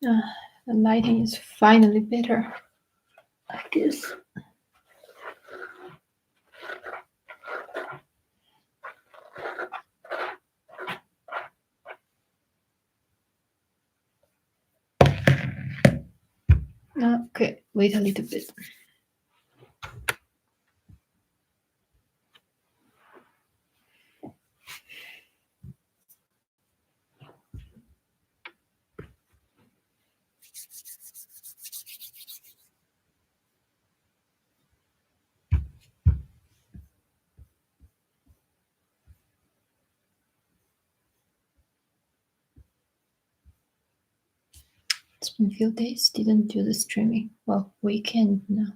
The lighting is finally better, I guess. Okay, wait a little bit. It's been a few days, didn't do the streaming. Well, weekend now.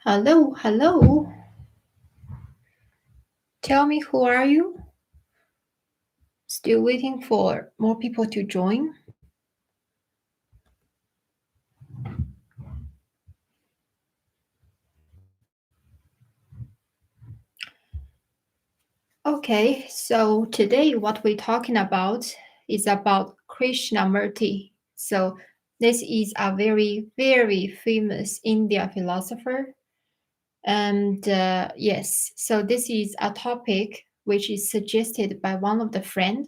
Hello, hello. Tell me, who are you? Still waiting for more people to join? Okay, so today what we're talking about is about Krishnamurti. So this is a very, very famous India philosopher. And yes, so this is a topic which is suggested by one of the friend.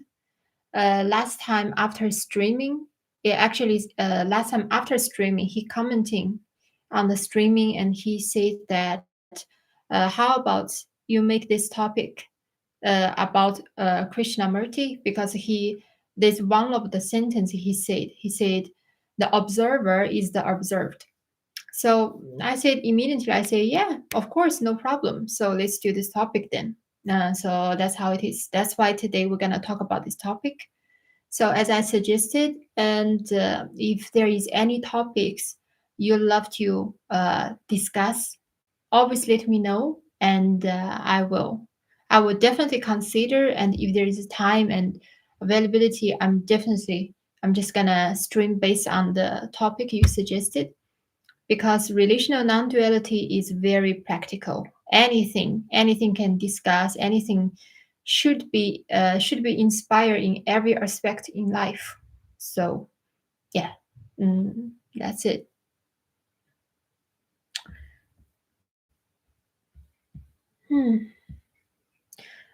Last time after streaming, last time after streaming, he commenting on the streaming and he said that, how about you make this topic about Krishnamurti, because there's one of the sentence he said the observer is the observed. So I say, yeah, of course, no problem. So let's do this topic then. So that's how it is. That's why today we're gonna talk about this topic. So as I suggested, and if there is any topics you love to discuss, always let me know, and I will definitely consider. And if there is time and availability, I'm just gonna stream based on the topic you suggested, because relational non-duality is very practical. Anything can discuss. Anything should be inspired in every aspect in life. So yeah, that's it. Hmm.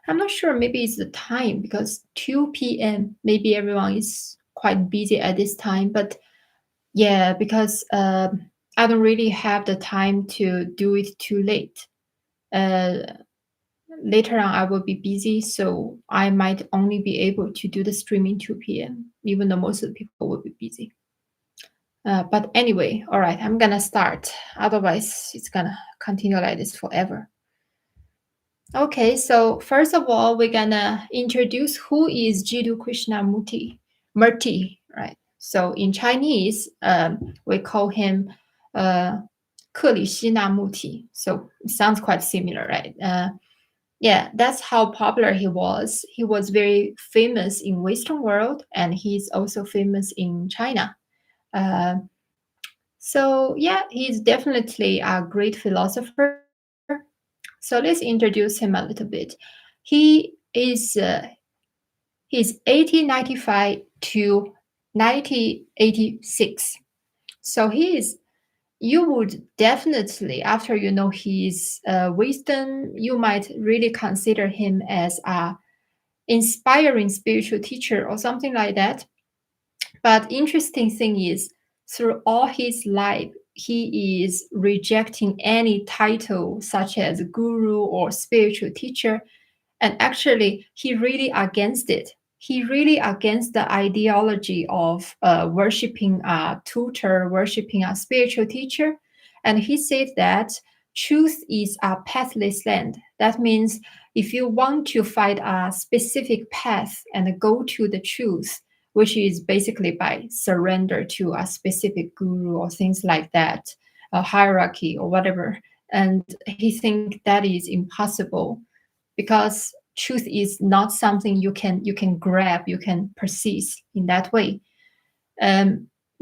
I'm not sure. Maybe it's the time, because 2 p.m. Maybe everyone is quite busy at this time. But yeah, because I don't really have the time to do it too late. Uh, Later on, I will be busy, so I might only be able to do the streaming 2 p.m., even though most of the people will be busy. But anyway, all right, I'm gonna start. Otherwise, it's gonna continue like this forever. Okay, so first of all, we're gonna introduce who is Jiddu Krishnamurti. Murti, right? So in Chinese, we call him uh, 克里希那穆提. So it sounds quite similar, right? Yeah, that's how popular he was. He was very famous in Western world, and he's also famous in China. Uh, so yeah, he's definitely a great philosopher. So let's introduce him a little bit. He is he's 1895 to 1986. So he is. You would definitely, after you know his wisdom, you might really consider him as a inspiring spiritual teacher or something like that. But interesting thing is, through all his life, he is rejecting any title such as guru or spiritual teacher, And actually, he really against it. He really against the ideology of worshiping a tutor, worshiping a spiritual teacher. And he said that truth is a pathless land. That means if you want to find a specific path and go to the truth, which is basically by surrender to a specific guru or things like that, a hierarchy or whatever. And he thinks that is impossible because truth is not something you can grab, you can persist in that way.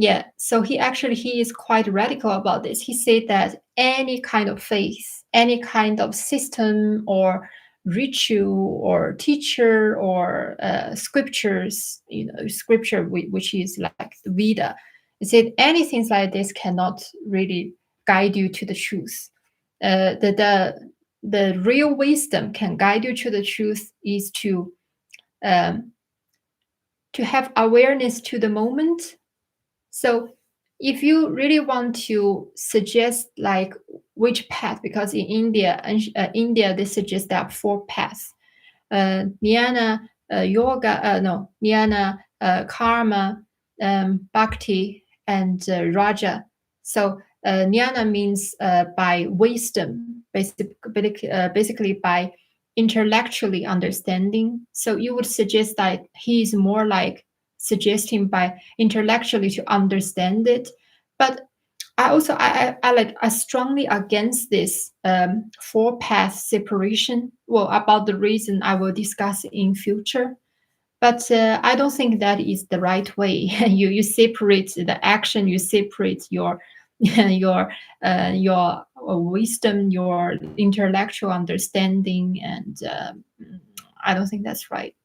Yeah, so he is quite radical about this. He said that any kind of faith, any kind of system or ritual or teacher or scriptures, scripture which is like the Veda. He said anything like this cannot really guide you to the truth. The real wisdom can guide you to the truth is um, to have awareness to the moment. So if you really want to suggest like which path, because in India they suggest there are four paths: Jnana, yoga, no, Jnana, karma, bhakti, and raja. So Jnana means by wisdom, basically by intellectually understanding. So you would suggest that he is more like suggesting by intellectually to understand it. But I strongly against this four path separation. Well, about the reason I will discuss in future. But I don't think that is the right way. You separate the action, you separate your your wisdom, your intellectual understanding, and I don't think that's right.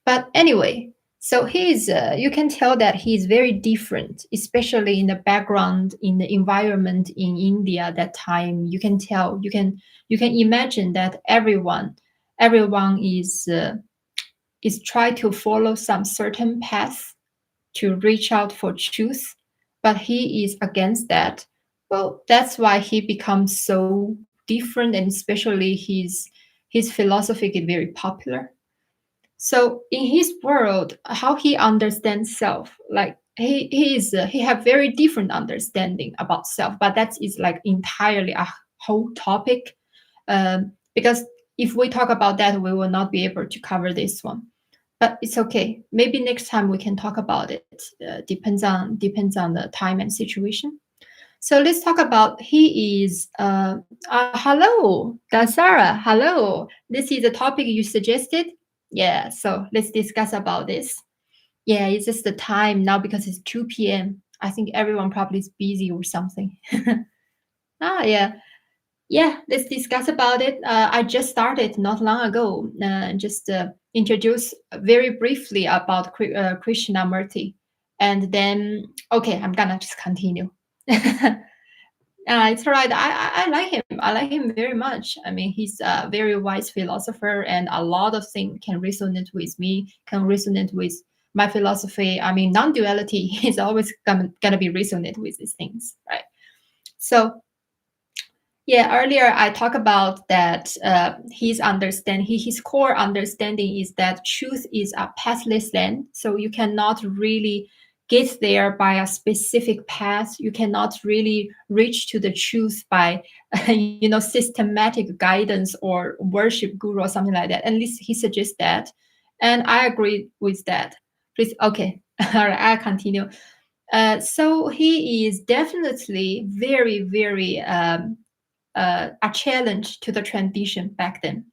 But anyway, so he's you can tell that he's very different, especially in the background, in the environment in India at that time. You can tell, you can imagine that everyone is try to follow some certain path to reach out for truth, but he is against that. Well, that's why he becomes so different, and especially his philosophy is very popular. So in his world, how he understands self, like he have very different understanding about self, but that is like entirely a whole topic. Because if we talk about that, we will not be able to cover this one. But it's okay. Maybe next time we can talk about it. Depends on the time and situation. So let's talk about he is hello, Dasara. Hello. This is the topic you suggested. Yeah, so let's discuss about this. Yeah, it's just the time now because it's 2 p.m. I think everyone probably is busy or something. Yeah. Yeah, let's discuss about it. I just started not long ago. Just introduce very briefly about Krishnamurti. And then, okay, I'm gonna just continue. It's all right. I like him. I like him very much. I mean, he's a very wise philosopher, and a lot of things can resonate with me, can resonate with my philosophy. I mean, non-duality is always gonna be resonate with these things, right? So yeah, earlier I talked about that his core understanding is that truth is a pathless land. So you cannot really get there by a specific path. You cannot really reach to the truth by, systematic guidance or worship guru or something like that. At least he suggests that. And I agree with that. Please, okay. All right, I'll continue. So he is definitely very, very a challenge to the tradition back then.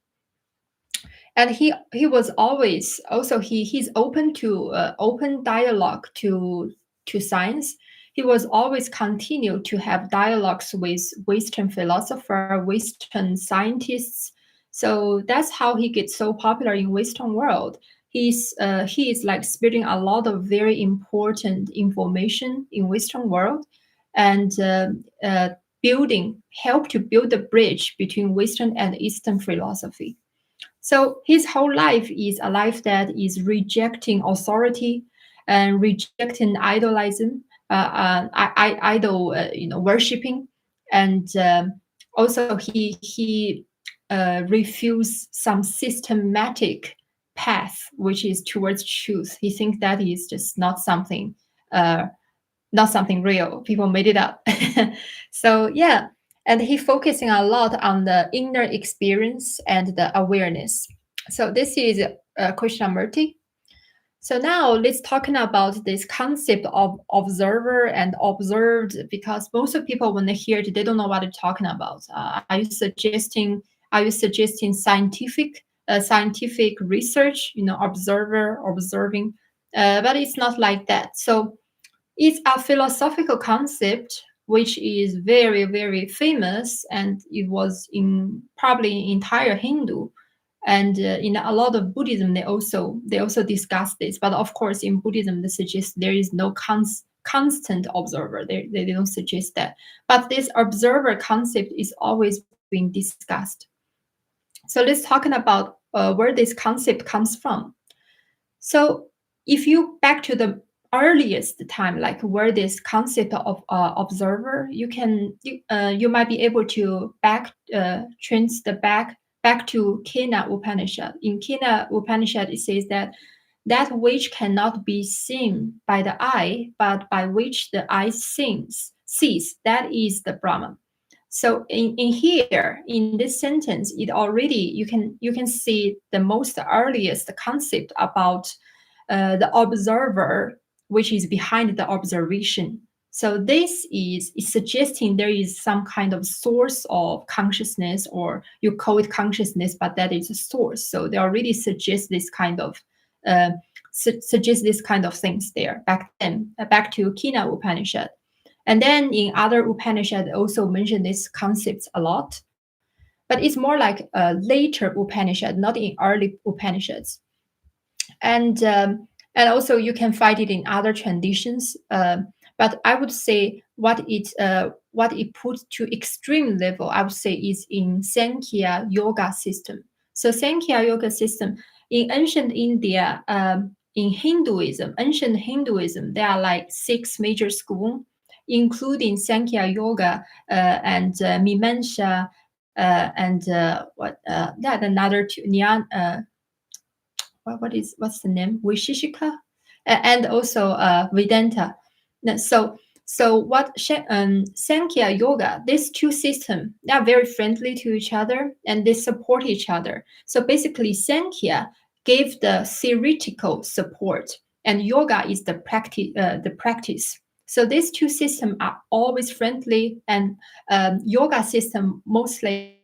And he was always also he's open to open dialogue to science. He was always continue to have dialogues with Western philosopher, Western scientists. So that's how he gets so popular in Western world. He is like spreading a lot of very important information in Western world, and help to build the bridge between Western and Eastern philosophy. So his whole life is a life that is rejecting authority and rejecting idolism, idol, worshiping, and also he refuse some systematic path which is towards truth. He thinks that is just uh, not something real. People made it up. So yeah, and he focusing a lot on the inner experience and the awareness. So this is Krishnamurti. So now let's talking about this concept of observer and observed, because most of people when they hear it, they don't know what they're talking about. Are you suggesting scientific research? Observer, observing, but it's not like that. So it's a philosophical concept which is very, very famous, and it was in probably entire Hindu, and in a lot of Buddhism they also discuss this. But of course, in Buddhism, they suggest there is no constant observer. They don't suggest that. But this observer concept is always being discussed. So let's talking about where this concept comes from. So if you back to the earliest time, like where this concept of observer, you might be able to trace the back to Kena Upanishad. In Kena Upanishad, it says that which cannot be seen by the eye, but by which the eye sees, that is the Brahman. So in here, in this sentence, it already you can see the most earliest concept about the observer, which is behind the observation. So this is suggesting there is some kind of source of consciousness, or you call it consciousness, but that is a source. So they already uh, suggest this kind of things there back then, back to Kina Upanishad. And then in other Upanishad also mention these concepts a lot, but it's more like a later Upanishad, not in early Upanishads. And also you can find it in other traditions. But I would say what it puts to extreme level, I would say, is in Sankhya yoga system. So Sankhya yoga system in ancient India, in Hinduism, ancient Hinduism, there are like 6 major schools, including Sankhya yoga and Mimamsa and that another two, what's the name? Vishishika, and also Vedanta. So what Sankhya Yoga, these two systems, they are very friendly to each other and they support each other. So basically, Sankhya gave the theoretical support, and Yoga is the practice. So these two systems are always friendly, and Yoga system mostly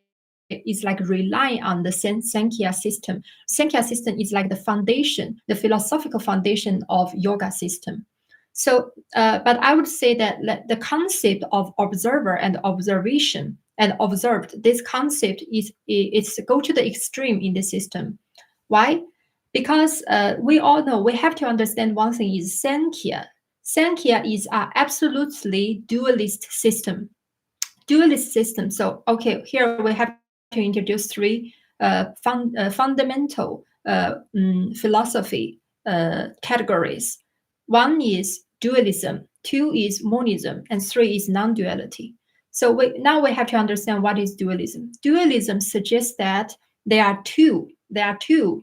is like relying on the Sankhya system. Sankhya system is like the foundation, the philosophical foundation of Yoga system. So, but I would say that the concept of observer and observation and observed, this concept it's go to the extreme in the system. Why? Because we all know, we have to understand one thing is Sankhya. Sankhya is an absolutely dualist system. Dualist system. So, okay, here we have to introduce 3 fundamental philosophy categories. 1 is dualism, 2 is monism, and 3 is non-duality. So now we have to understand what is dualism. Dualism suggests that there are two,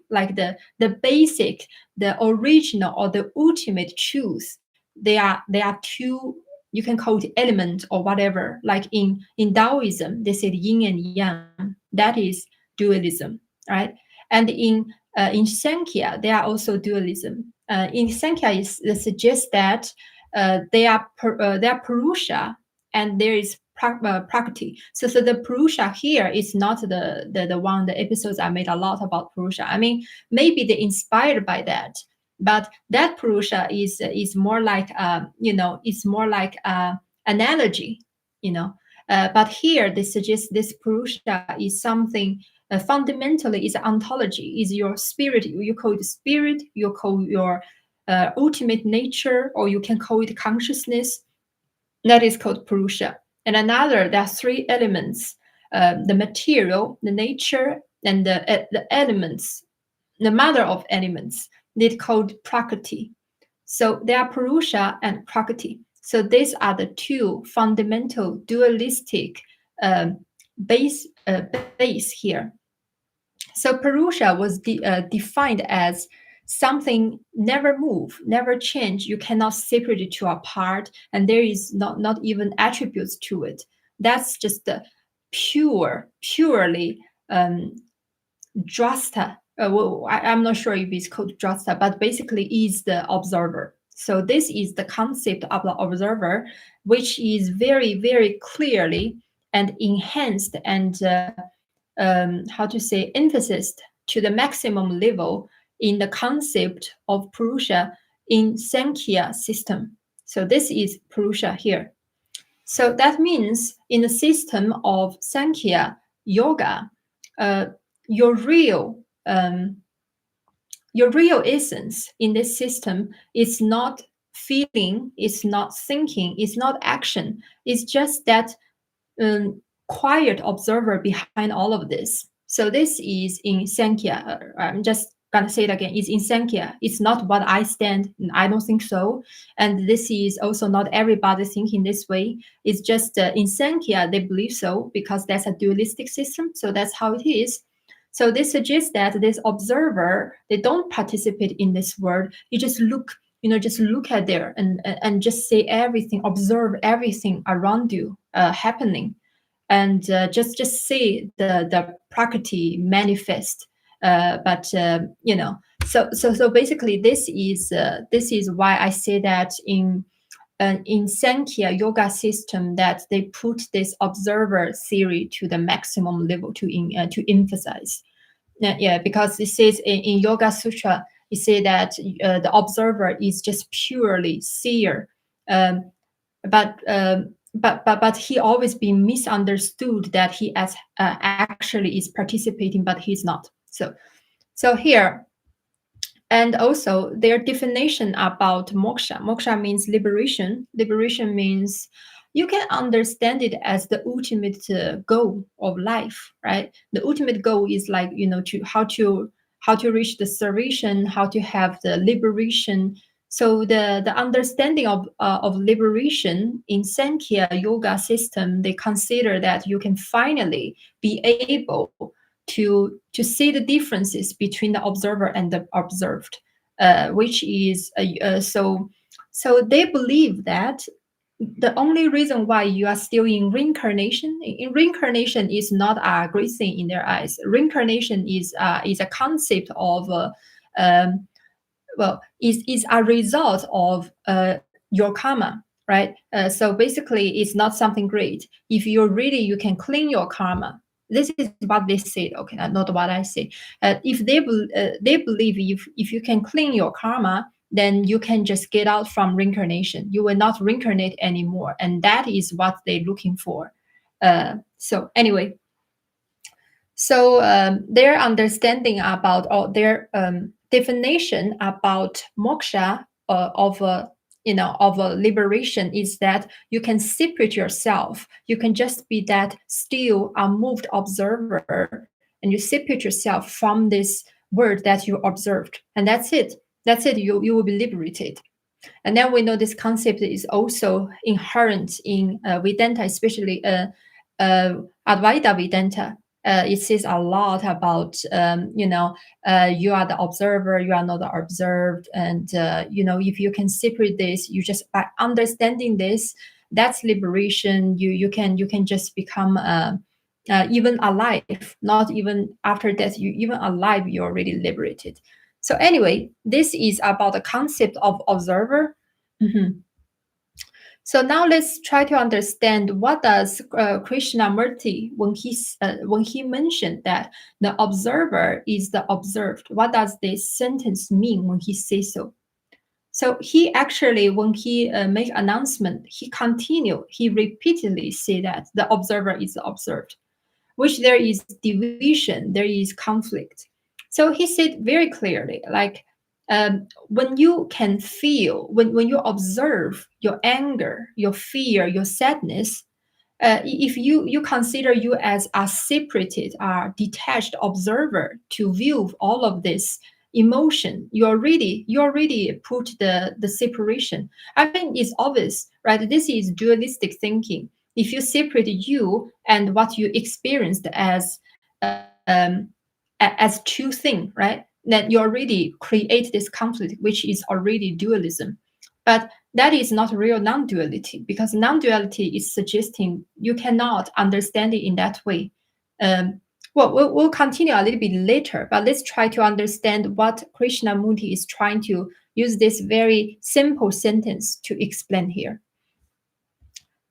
like the basic, the original, or the ultimate truth. They are 2, you can call it element or whatever. Like in Taoism, they said yin and yang. That is dualism, right? And in Sankhya, there are also dualism. In Sankhya, it suggests that they are Purusha and there is Prakriti. So the Purusha here is not the one. The episodes I made a lot about Purusha. I mean, maybe they're inspired by that, but that Purusha is more like it's more like analogy, you know. But here they suggest this Purusha is something fundamentally is ontology, is your spirit. You call it spirit, you call your ultimate nature, or you can call it consciousness. That is called Purusha. And another, there are 3 elements: the material, the nature, and the elements, the mother of elements. They're called Prakriti. So they are Purusha and Prakriti. So these are the 2 fundamental dualistic base here. So Purusha was defined as something never move, never change. You cannot separate it to apart, and there is not even attributes to it. That's just the purely drasta. Well, I'm not sure if it's called drasta, but basically is the observer. So this is the concept of the observer, which is very, very clearly and enhanced and how to say emphasized to the maximum level in the concept of Purusha in Sankhya system. So this is Purusha here. So that means in the system of Sankhya yoga, uh, your real your real essence in this system is not feeling, it's not thinking, it's not action. It's just that quiet observer behind all of this. So this is in Sankhya. I'm just gonna say it again. It's in Sankhya. It's not what I stand. I don't think so. And this is also not everybody thinking this way. It's just in Sankhya they believe so because that's a dualistic system. So that's how it is. So this suggests that this observer they don't participate in this world. You just look, just look at there and just say everything, observe everything around you happening, and just see the prakriti manifest. So basically, this is why I say that in Sankhya yoga system that they put this observer theory to the maximum level to emphasize. Yeah, because it says in Yoga Sutra, it say that the observer is just purely seer, um, but he always been misunderstood that he as actually is participating, but he's not. So here, and also their definition about moksha. Moksha means liberation. Liberation means you can understand it as the ultimate goal of life, right? The ultimate goal is like to how to reach the salvation, how to have the liberation. So the understanding of liberation in Sankhya yoga system, they consider that you can finally be able to see the differences between the observer and the observed, which is so they believe that the only reason why you are still in reincarnation in reincarnation is not a great thing in their eyes. Reincarnation is a concept of is a result of your karma, right? So basically, it's not something great. If you're ready, you can clean your karma. This is what they said. Okay, not what I say. If they believe if you can clean your karma, then you can just get out from reincarnation. You will not reincarnate anymore, and that is what they're looking for. So anyway, so their understanding about or their definition about moksha of a liberation is that you can separate yourself. You can just be that still, unmoved observer, and you separate yourself from this word that you observed, and that's it. That's it. You will be liberated. And then we know this concept is also inherent in Vedanta, especially Advaita Vedanta. It says a lot about, you are the observer, you are not the observed. And, if you can separate this, you just by understanding this, that's liberation. You can just become even alive, not even after death, you even alive, you're already liberated. So anyway, this is about the concept of observer. Mhm. So now let's try to understand what does Krishnamurti when he mentioned that the observer is the observed. What does this sentence mean when he says so? So he actually, when he make announcement, he repeatedly say that the observer is the observed, which there is division, there is conflict. So he said very clearly, like when you can feel, when you observe your anger, your fear, your sadness, if you consider you as a separated, detached observer to view all of this emotion, you already put the separation. I think it's obvious, right? This is dualistic thinking. If you separate you and what you experienced um, as two things, right? Then you already create this conflict, which is already dualism. But that is not real non-duality, because non-duality is suggesting you cannot understand it in that way. Um, we'll continue a little bit later, but let's try to understand what Krishnamurti is trying to use this very simple sentence to explain here.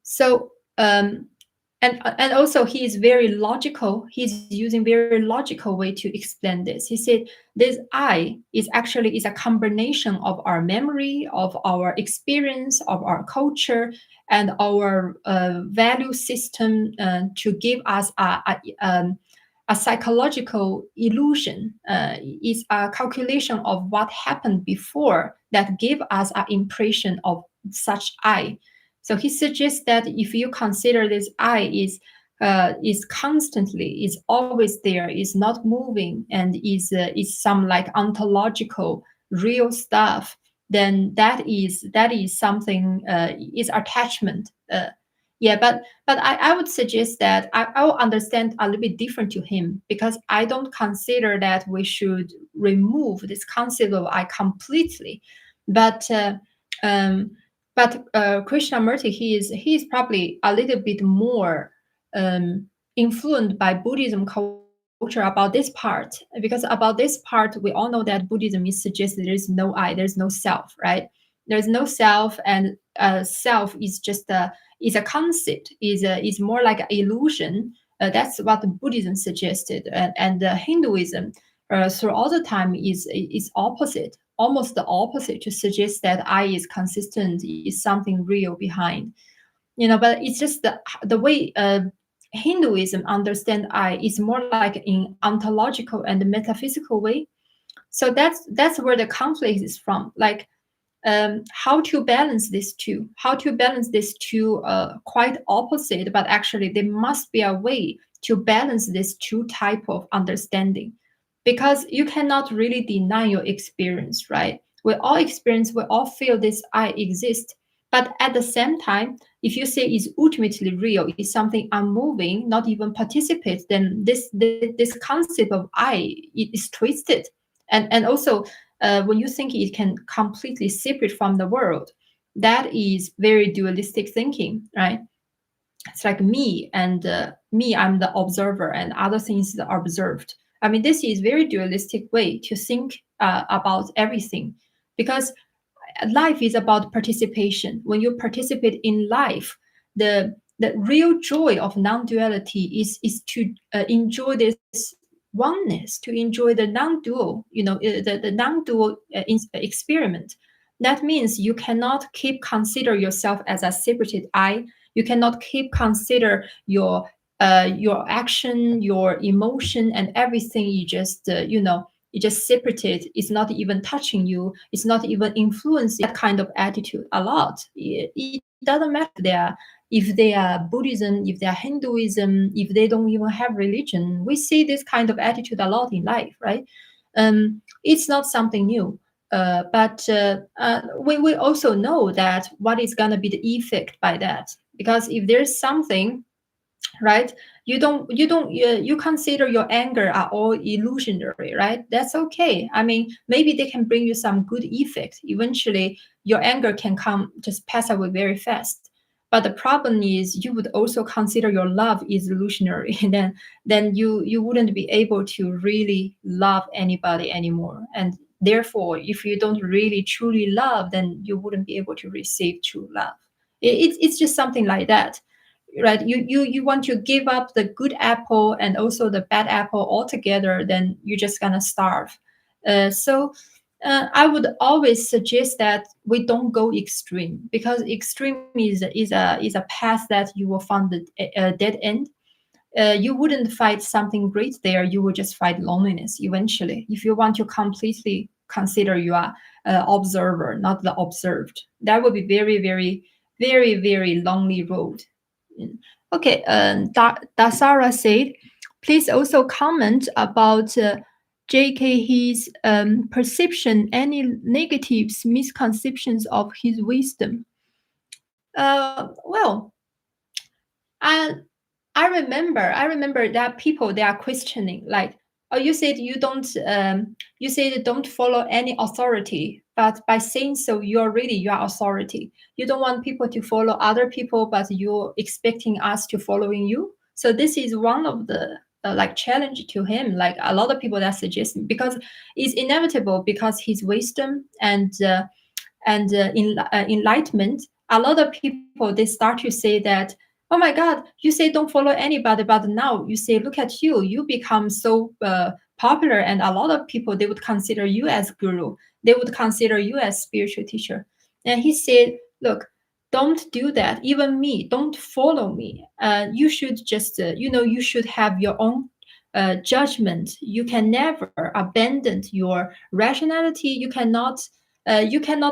So, and also he is very logical. He's using very logical way to explain this. He said this I is actually is a combination of our memory, of our experience, of our culture, and our value system to give us a psychological illusion. Is a calculation of what happened before that give us an impression of such I. So he suggests that if you consider this I is constantly, is always there, is not moving, and is some like ontological real stuff, then that is something is attachment. Yeah, but I would suggest that I will understand a little bit different to him, because I don't consider that we should remove this concept of I completely, but. Um, but Krishnamurti, he is probably a little bit more influenced by Buddhism culture about this part, because about this part we all know that Buddhism is suggests there is no I, there's no self, right? There's no self, and self is just a concept, is more like an illusion. That's what Buddhism suggested, and Hinduism through all the time is opposite, almost the opposite, to suggest that I is consistent, is something real behind. But it's just the way Hinduism understand I is more like in ontological and metaphysical way. So that's where the conflict is from. Like how to balance these two, quite opposite, but actually there must be a way to balance these two type of understanding, because you cannot really deny your experience, right? We all experience, we all feel this I exist, but at the same time, if you say it's ultimately real, is something unmoving, not even participate, then this concept of I is twisted. And also when you think it can completely separate from the world, that is very dualistic thinking, right? It's like me, and me, I'm the observer, and other things are observed. I mean, this is very dualistic way to think about everything, because life is about participation. When you participate in life, the real joy of non-duality is to enjoy this oneness, to enjoy the non-dual, the non-dual experiment. That means you cannot keep consider yourself as a separated I. You cannot keep consider your action, your emotion, and everything. You just separated. It's not even touching you. It's not even influencing that kind of attitude a lot. It doesn't matter if they are Buddhism, if they are Hinduism, if they don't even have religion. We see this kind of attitude a lot in life, right? It's not something new. But we also know that what is going to be the effect by that, because if there's something, right, you consider your anger are all illusionary, right? That's okay. I mean, maybe they can bring you some good effect. Eventually your anger can come, just pass away very fast. But the problem is you would also consider your love is illusionary. Then you wouldn't be able to really love anybody anymore. And therefore, if you don't really truly love, then you wouldn't be able to receive true love. It's just something like that, right? You want to give up the good apple and also the bad apple altogether, then you're just gonna starve. So I would always suggest that we don't go extreme, because extreme is a path that you will find a dead end. You wouldn't find something great there. You will just find loneliness eventually. If you want to completely consider you are observer, not the observed, that would be very, very, very, very lonely road. Okay, Dasara said, please also comment about JK, his perception, any negatives, misconceptions of his wisdom. Well, And I remember that people they are questioning like, oh, you said you said don't follow any authority, but by saying so, you're really your authority. You don't want people to follow other people, but you're expecting us to following you. So this is one of the like challenge to him. Like a lot of people that suggest because it's inevitable because his wisdom and enlightenment, a lot of people they start to say that, oh my God, you say don't follow anybody, but now you say, look at you, you become so popular, and a lot of people they would consider you as guru, they would consider you as spiritual teacher. And he said, look, don't do that. Even me, don't follow me. You should just, you should have your own judgment. You can never abandon your rationality. You cannot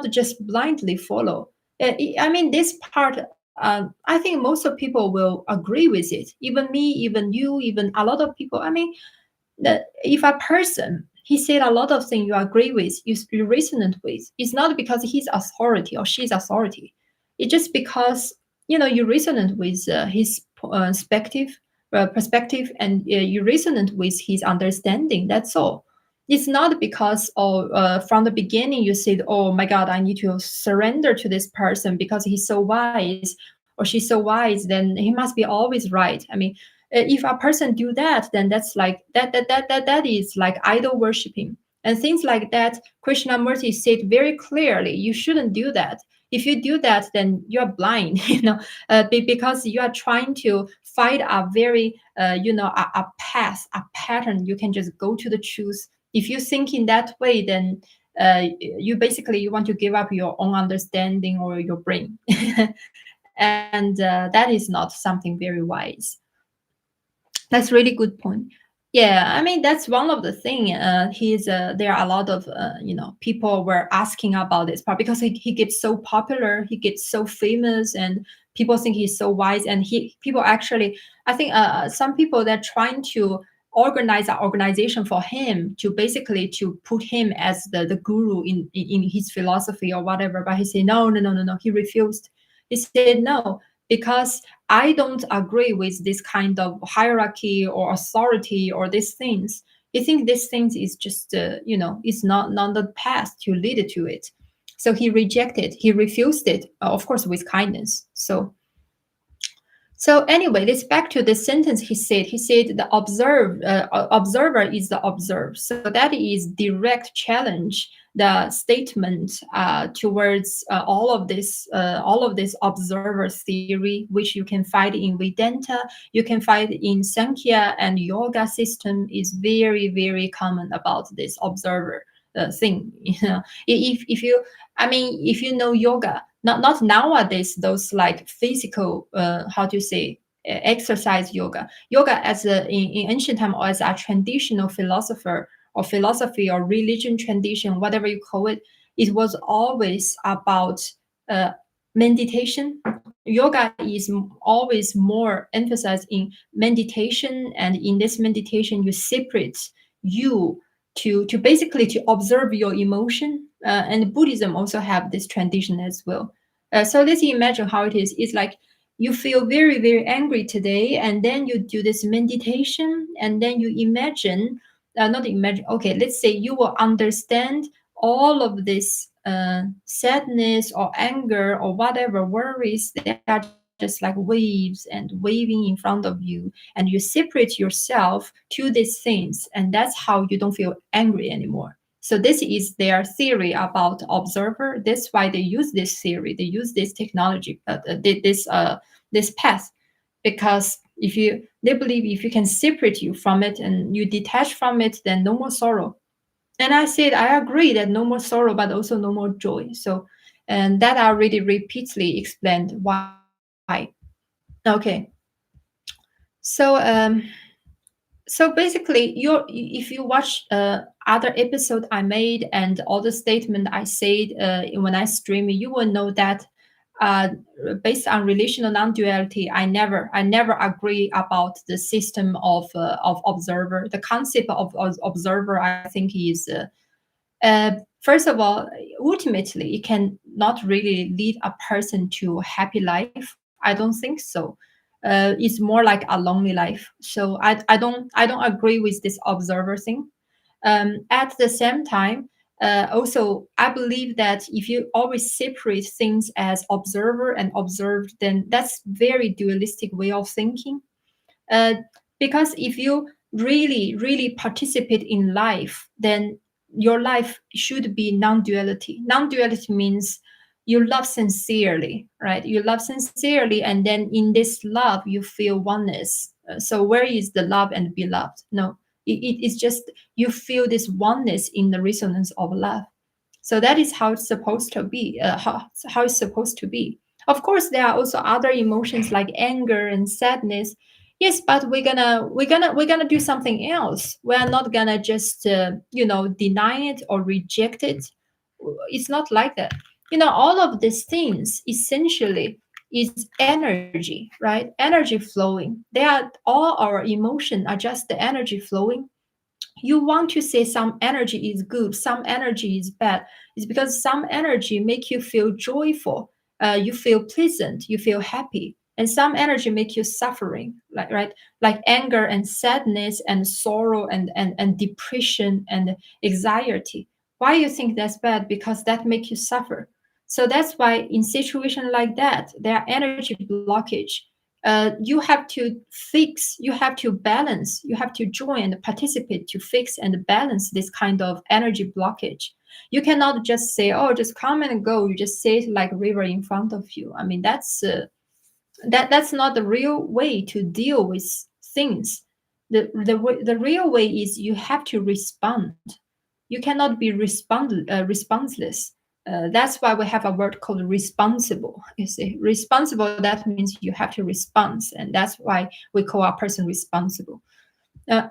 just blindly follow. I mean, this part, I think most of people will agree with it. Even me, even you, even a lot of people. I mean, if a person he said a lot of things you agree with, you resonate with, it's not because he's authority or she's authority. It's just because you resonate with his perspective, and you resonate with his understanding. That's all. It's not because from the beginning you said, oh my God, I need to surrender to this person because he's so wise or she's so wise, then he must be always right. I mean, if a person do that, then that's like that is like idol worshiping and things like that. Krishnamurti said very clearly, you shouldn't do that. If you do that, then you are blind, because you are trying to find a very, a path, a pattern. You can just go to the truth. If you think in that way, then you want to give up your own understanding or your brain, and that is not something very wise. That's really good point. Yeah, I mean that's one of the thing. He's there are a lot of people were asking about this part because he gets so popular, he gets so famous, and people think he's so wise. And he people actually, I think some people they're trying to organize an organization for him to basically to put him as the guru in his philosophy or whatever. But he said no, no, no, no, no. He refused. He said no because I don't agree with this kind of hierarchy or authority or these things. I think these things is just, it's not the path to lead to it. So he rejected, he refused it, of course, with kindness. So anyway, let's back to the sentence he said. He said the observer is the observed. So that is direct challenge the statement towards all of this observer theory, which you can find in Vedanta, you can find in Sankhya and yoga system is very very common about this observer thing. If you, I mean, if you know yoga, not nowadays those like physical how to say exercise yoga as in ancient time or as a traditional philosopher or philosophy or religion tradition, whatever you call it, it was always about uh, meditation. Yoga is always more emphasized in meditation, and in this meditation you separate you to basically to observe your emotion. And Buddhism also have this tradition as well. So let's imagine how it is. It's like you feel very very angry today, and then you do this meditation, and then you imagine, not imagine. Okay, let's say you will understand all of this sadness or anger or whatever worries. They are just like waves and waving in front of you, and you separate yourself to these things, and that's how you don't feel angry anymore. So this is their theory about observer. That's why they use this theory. They use this technology, this path, because if you they believe if you can separate you from it and you detach from it, then no more sorrow. And I said I agree that no more sorrow, but also no more joy. So, and that I already repeatedly explained why. Okay, so basically if you watch other episode I made and all the statement I said when I stream, you will know that uh, based on relational non-duality, I never agree about the system of observer. The concept of observer I think is first of all, ultimately it can not really lead a person to a happy life. I don't think so. is more like a lonely life. So I don't agree with this observer thing. At the same time, also I believe that if you always separate things as observer and observed, then that's very dualistic way of thinking. uh, because if you really participate in life, then your life should be non-duality. Non-duality means you love sincerely, right? You love sincerely, and then in this love you feel oneness. So where is the love and beloved? No, it's just you feel this oneness in the resonance of love. So that is how it's supposed to be. How it's supposed to be. Of course, there are also other emotions like anger and sadness. Yes, but we're gonna do something else. We're not gonna just deny it or reject it. It's not like that. All of these things essentially is energy, right? Energy flowing. They are all our emotion are just the energy flowing. You want to say some energy is good, some energy is bad. It's because some energy make you feel joyful, you feel pleasant, you feel happy, and some energy make you suffering, like, right? Like anger and sadness and sorrow and depression and anxiety. Why you think that's bad? Because that make you suffer. So that's why in situation like that, there are energy blockage. You have to fix, you have to balance, you have to join and participate to fix and balance this kind of energy blockage. You cannot just say, oh, just come and go, you just say it like river in front of you. I mean, that's not the real way to deal with things. The real way is you have to respond. You cannot be responseless. That's why we have a word called responsible. You see, responsible, that means you have to respond, and that's why we call a person responsible. Uh,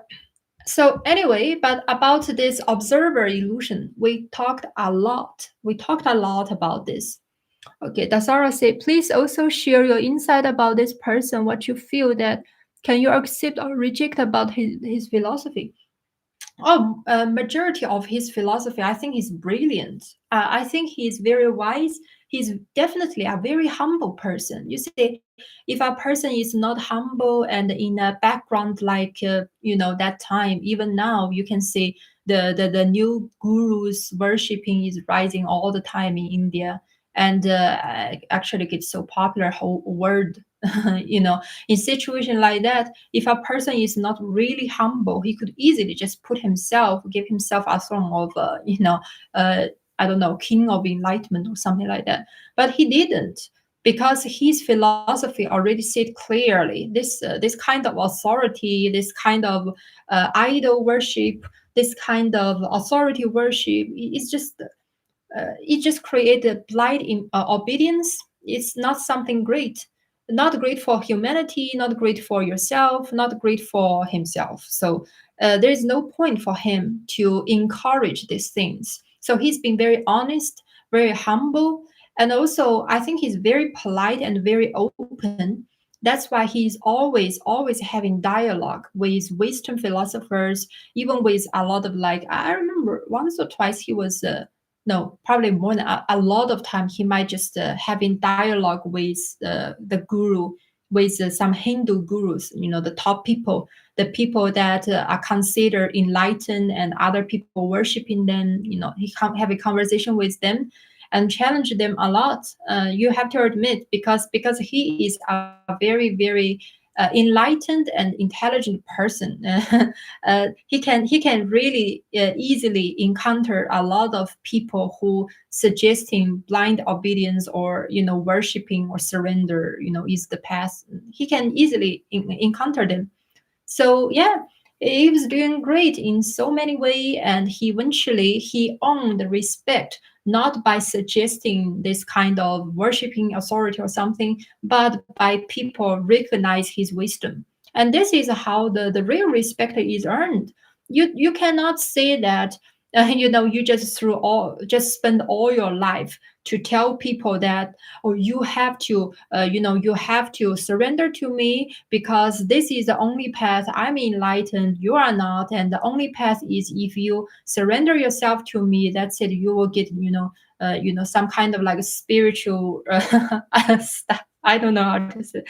so anyway, but about this observer illusion, we talked a lot. We talked a lot about this. Okay, Dasara said, please also share your insight about this person, what you feel that can you accept or reject about his philosophy. Oh, majority of his philosophy, I think he's brilliant. I think he's very wise. He's definitely a very humble person. You see, if a person is not humble and in a background like that time, even now you can see the new gurus worshiping is rising all the time in India, and actually gets so popular whole world. you know, in situation like that, if a person is not really humble, he could easily just put himself, give himself a throne of, uh, I don't know, king of enlightenment or something like that. But he didn't, because his philosophy already said clearly this kind of authority, this kind of idol worship, this kind of authority worship is just it just created blind obedience. It's not something great, not great for humanity, not great for yourself, not great for himself. So there is no point for him to encourage these things. So he's been very honest, very humble, and also I think he's very polite and very open. That's why he's always having dialogue with Western philosophers, even with a lot of, like, I remember once or twice he was no, probably more than a lot of time he might just having dialogue with the guru, with some Hindu gurus, the top people, the people that are considered enlightened, and other people worshiping them. He have a conversation with them and challenge them a lot. You have to admit, because he is a very enlightened and intelligent person. He can really easily encounter a lot of people who suggesting blind obedience, or worshiping or surrender is the path. He can easily encounter them. So yeah, he was doing great in so many ways, and he earned respect, not by suggesting this kind of worshiping authority or something, but by people recognize his wisdom. And this is how the real respect is earned. You cannot say that you just spend all your life to tell people that, oh, you have to surrender to me, because this is the only path. I'm enlightened, you are not, and the only path is if you surrender yourself to me. That's it. You will get some kind of like spiritual stuff. I don't know how to say.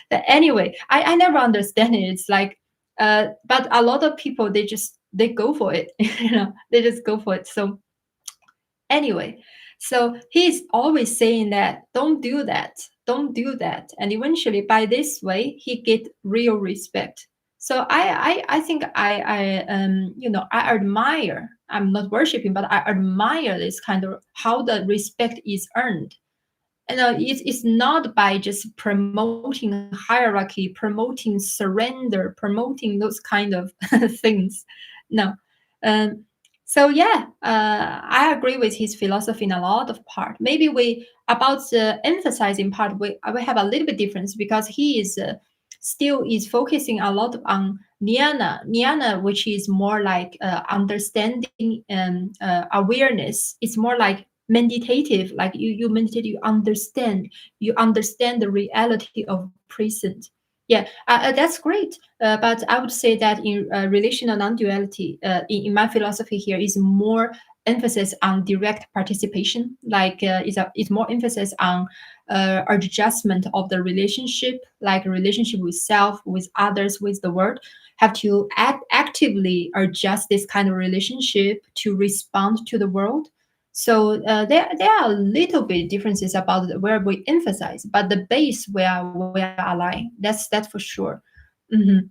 But anyway, I never understand it. It's like, but a lot of people they go for it. They just go for it. So anyway, so he's always saying that don't do that, don't do that, and eventually by this way he get real respect. So I think I admire. I'm not worshiping, but I admire this kind of how the respect is earned. It's not by just promoting hierarchy, promoting surrender, promoting those kind of things. No. Um, so yeah, I agree with his philosophy in a lot of part. Maybe we about the emphasizing part we have a little bit difference because he is still is focusing a lot on Niana, which is more like understanding and awareness. It's more like meditative, like you meditate, you understand the reality of present. Yeah, that's great. But I would say that in relational non-duality, in my philosophy here is more emphasis on direct participation, like it's more emphasis on adjustment of the relationship, like relationship with self, with others, with the world, have to actively adjust this kind of relationship to respond to the world. So there are a little bit differences about where we emphasize, but the base we are aligned. That's for sure. Mhm.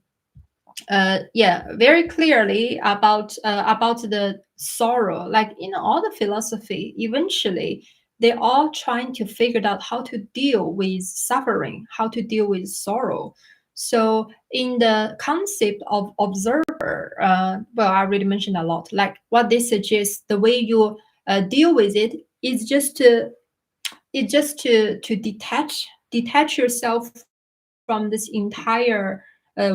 Yeah, very clearly about the sorrow. Like in all the philosophy, eventually they all trying to figure out how to deal with suffering, how to deal with sorrow. So in the concept of observer, well, I already mentioned a lot. Like what they suggest, the way you deal with it is just to detach yourself from this entire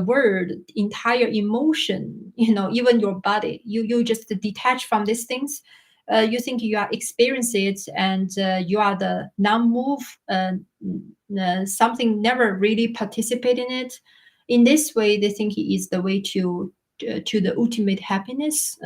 word, entire emotion, even your body. You just detach from these things. You think you are experiencing it, and you are the non-move, something never really participate in it. In this way they think it is the way to the ultimate happiness.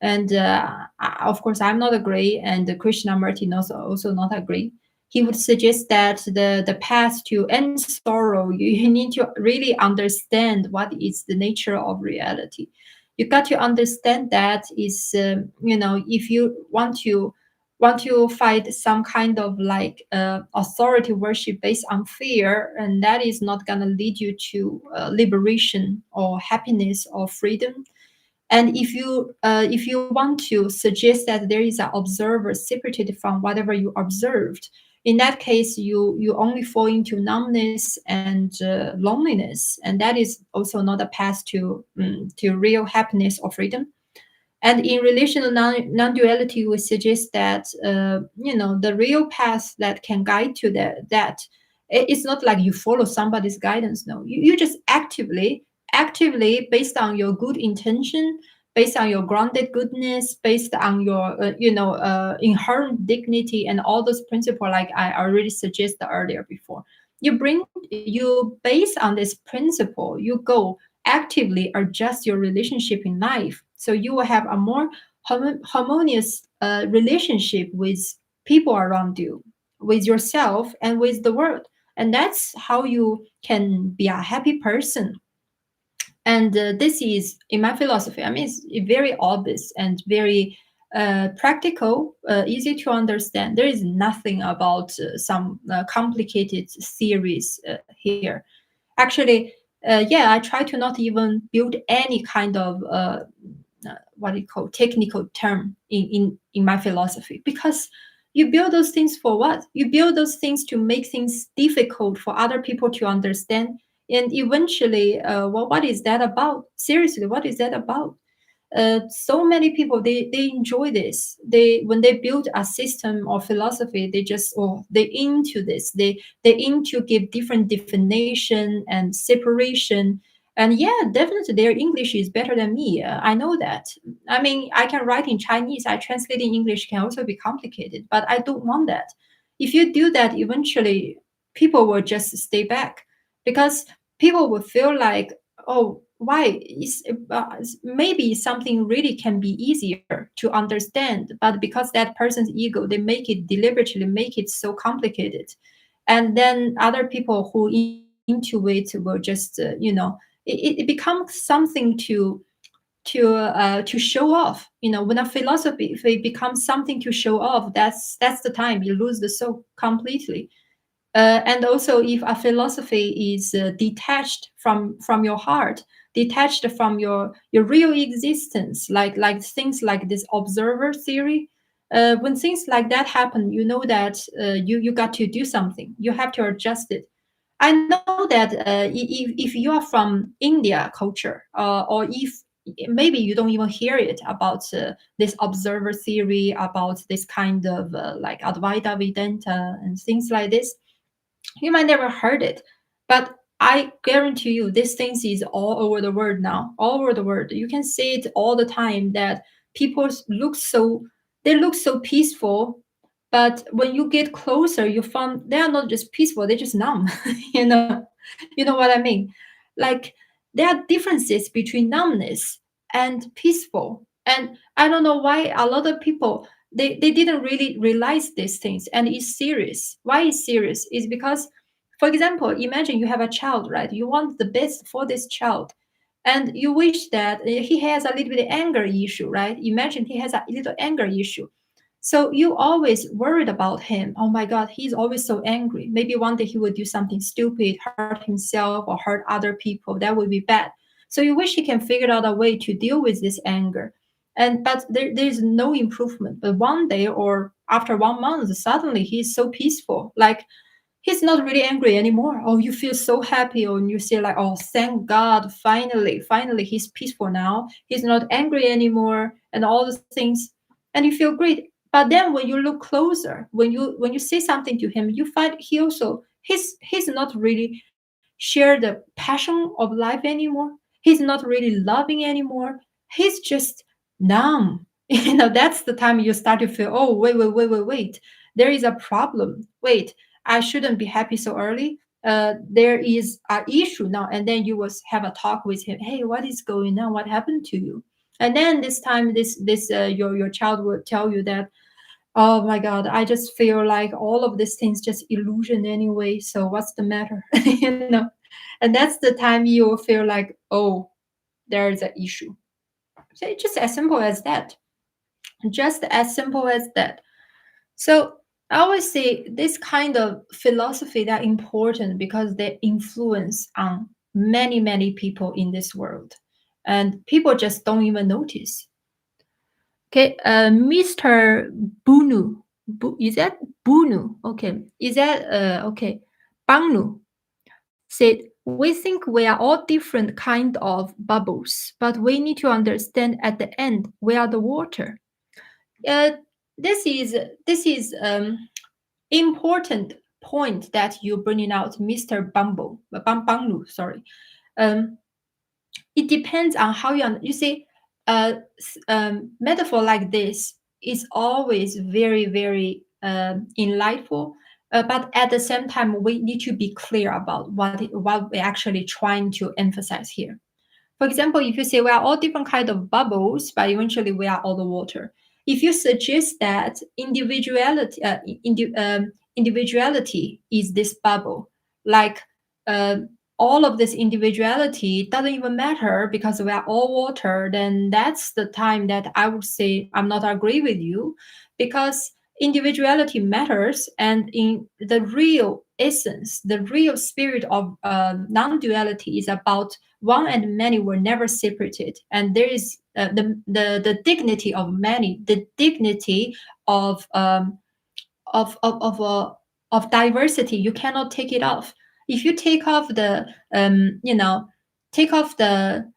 And of course I'm not agree, and Krishnamurti also not agree. He would suggest that the path to end sorrow, you need to really understand what is the nature of reality. You got to understand that is if you want to fight some kind of like authority worship based on fear, and that is not going to lead you to liberation or happiness or freedom. And if you want to suggest that there is an observer separated from whatever you observed, in that case you only fall into numbness and loneliness, and that is also not a path to real happiness or freedom. And in relational non-duality, we suggest that the real path that can guide to that it's not like you follow somebody's guidance. No, you just actively based on your good intention, based on your grounded goodness, based on your inherent dignity and all those principles, like I already suggested earlier before. You base on this principle, you go actively adjust your relationship in life, so you will have a more harmonious relationship with people around you, with yourself, and with the world. And that's how you can be a happy person. And this is in my philosophy, I mean, it's very obvious and very practical, easy to understand. There is nothing about some complicated theories here. Actually, yeah, I try to not even build any kind of what you call technical term in my philosophy, because you build those things for what? You build those things to make things difficult for other people to understand. And eventually, well, what is that about? Seriously, what is that about? So many people they enjoy this. They when they build a system or philosophy, they just they into this. They into give different definition and separation. And yeah, definitely their English is better than me. I know that. I mean, I can write in Chinese. I translate in English can also be complicated, but I don't want that. If you do that, eventually people will just stay back, because people will feel like, oh, why is maybe something really can be easier to understand, but because that person's ego, they make it deliberately make it so complicated. and then other people who into it will just it becomes something to show off. When a philosophy, if it becomes something to show off, that's the time you lose the soul completely. And also, if a philosophy is detached from your heart, detached from your real existence, like things like this observer theory, when things like that happen, you know that you got to do something. You have to adjust it. I know that if you are from India culture, or if maybe you don't even hear it about this observer theory, about this kind of like Advaita Vedanta and things like this, you might never heard it, but I guarantee you this thing is all over the world now. All over the world. You can see it all the time that people look so peaceful, but when you get closer, you find they are not just peaceful, they're just numb. you know, you know what I mean? Like there are differences between numbness and peaceful. And I don't know why a lot of people they didn't really realize these things, and it's serious. Why it's serious is because, for example, imagine you have a child, right? You want the best for this child, and you wish that he has a little bit of anger issue, right? Imagine he has a little anger issue, so you always worried about him. Oh my God, he's always so angry. Maybe one day he will do something stupid, hurt himself or hurt other people. That would be bad. So you wish he can figure out a way to deal with this anger. But there's no improvement. But one day or after 1 month, suddenly he's so peaceful. Like he's not really angry anymore. Oh, you feel so happy, or you say like, oh, thank God, finally he's peaceful now. He's not angry anymore, and all the things, and you feel great. But then when you look closer, when you say something to him, you find he's not really share the passion of life anymore. He's not really loving anymore. He's just numb. That's the time you start to feel, oh, wait. There is a problem. Wait, I shouldn't be happy so early. There is an issue now, and then you will have a talk with him. Hey, what is going on? What happened to you? And then this time, this your child will tell you that, oh my God, I just feel like all of these things just illusion anyway. So what's the matter? And that's the time you will feel like, oh, there is an issue. So it's just as simple as that. Just as simple as that. So I always say this kind of philosophy that important because they influence on many people in this world, and people just don't even notice. Okay, Mr. Bunu, is that Bunu? Okay, is that okay? Bangnu said, "We think we are all different kind of bubbles, but we need to understand at the end we are the water." Uh, this is important point that you're bringing out, Mr. Banglu, sorry. Um, it depends on how you see, metaphor like this is always very enlightful, but at the same time we need to be clear about what we're actually trying to emphasize here. For example, if you say we are all different kind of bubbles, but eventually we are all the water. If you suggest that individuality is this bubble, like uh, all of this individuality doesn't even matter because we are all water, then that's the time that I would say I'm not agree with you, because individuality matters, and in the real essence, the real spirit of non-duality is about one and many were never separated, and there is the dignity of many, the dignity of of of of, uh, of diversity. You cannot take it off. If you take off the take off the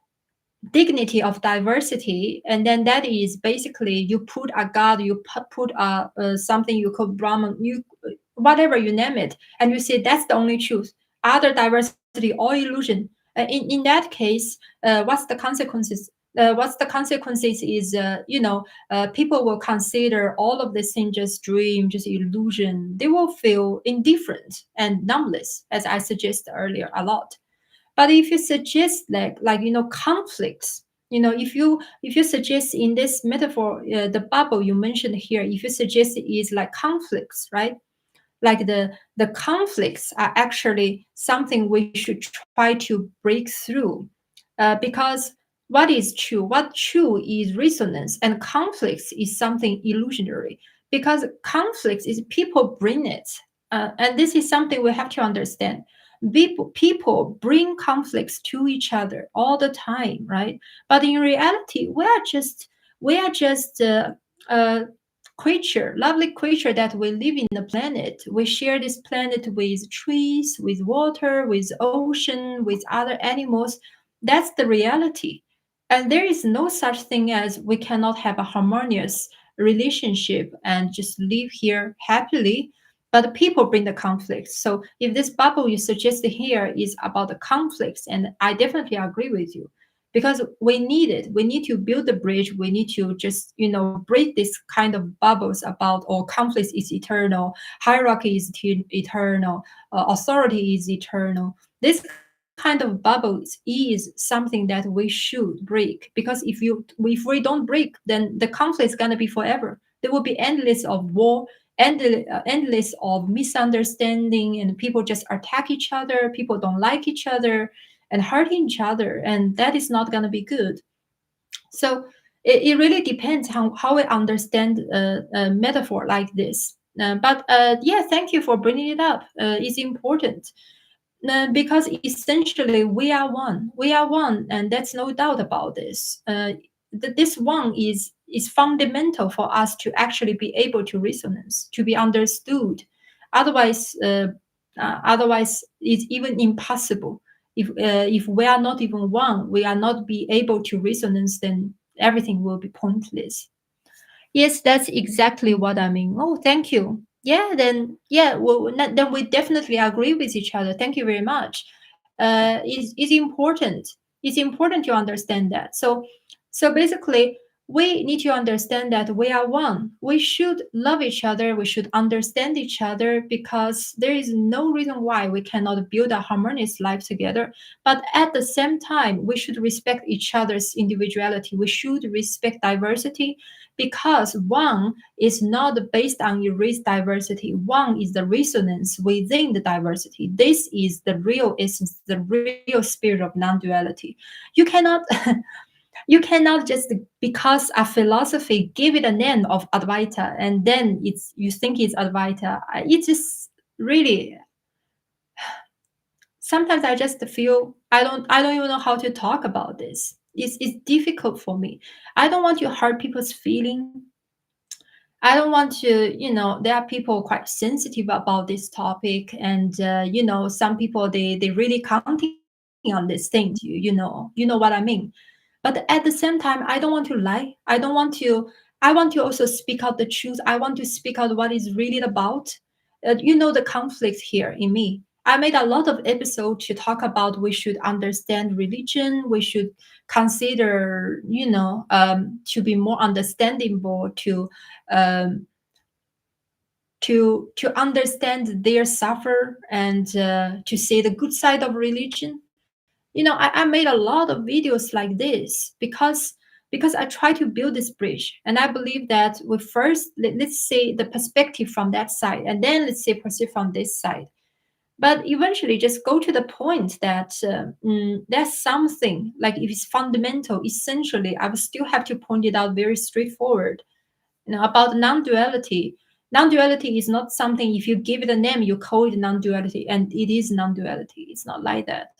dignity of diversity, and then that is basically you put a god, you put something you call Brahman, you whatever you name it, and you say that's the only truth. Other diversity, all illusion. In that case, what's the consequences? What's the consequences is, people will consider all of this thing just dream, just illusion. They will feel indifferent and numbless, as I suggested earlier a lot. But if you suggest conflicts, if you suggest in this metaphor, the bubble you mentioned here, if you suggest it is like conflicts, right? like the conflicts are actually something we should try to break through, because what is true? What true is resonance, and conflicts is something illusionary. Because conflicts is people bring it, and this is something we have to understand. People bring conflicts to each other all the time, right? But in reality, we are just creature, lovely creature that we live in the planet. We share this planet with trees, with water, with ocean, with other animals. That's the reality. And there is no such thing as we cannot have a harmonious relationship and just live here happily. But people bring the conflicts. So if this bubble you suggested here is about the conflicts, and I definitely agree with you, because we need it. We need to build the bridge. We need to just, break this kind of bubbles about, or conflict is eternal, hierarchy is eternal, authority is eternal. This kind of bubbles is something that we should break, because if we don't break, then the conflict is going to be forever. There will be endless of war, endless of misunderstanding, and people just attack each other. People don't like each other and hurting each other, and that is not going to be good. So it really depends how we understand a metaphor like this. But yeah, thank you for bringing it up. It's important. Because essentially we are one, and that's no doubt about this. This one is fundamental for us to actually be able to resonance, to be understood. Otherwise it's even impossible. If we are not even one, we are not be able to resonance, then everything will be pointless. Yes, that's exactly what I mean. Oh, thank you. Yeah, well, then we definitely agree with each other. Thank you very much. It's important. It's important to understand that. So basically, we need to understand that we are one. We should love each other. We should understand each other, because there is no reason why we cannot build a harmonious life together. But at the same time, we should respect each other's individuality. We should respect diversity, because one is not based on erased diversity. One is the resonance within the diversity. This is the real essence, the real spirit of non-duality. You cannot you cannot just because a philosophy give it a name of Advaita, and then you think it's Advaita. It just really, sometimes I just feel I don't even know how to talk about this. It's difficult for me. I don't want to hurt people's feeling. I don't want to, there are people quite sensitive about this topic, and some people they really counting on these things. You know what I mean. But at the same time, I don't want to lie. I want to also speak out the truth. I want to speak out what is really about. The conflict here in me. I made a lot of episodes to talk about we should understand religion. We should consider, to be more understandable, um, to understand their suffer, and to see the good side of religion. I made a lot of videos like this because I try to build this bridge, and I believe that we first let's see the perspective from that side, and then let's see perspective from this side. But eventually just go to the point that there's something, like if it's fundamental, essentially I will still have to point it out very straightforward. About non-duality. Non-duality is not something, if you give it a name, you call it non-duality, and it is non-duality. It's not like that.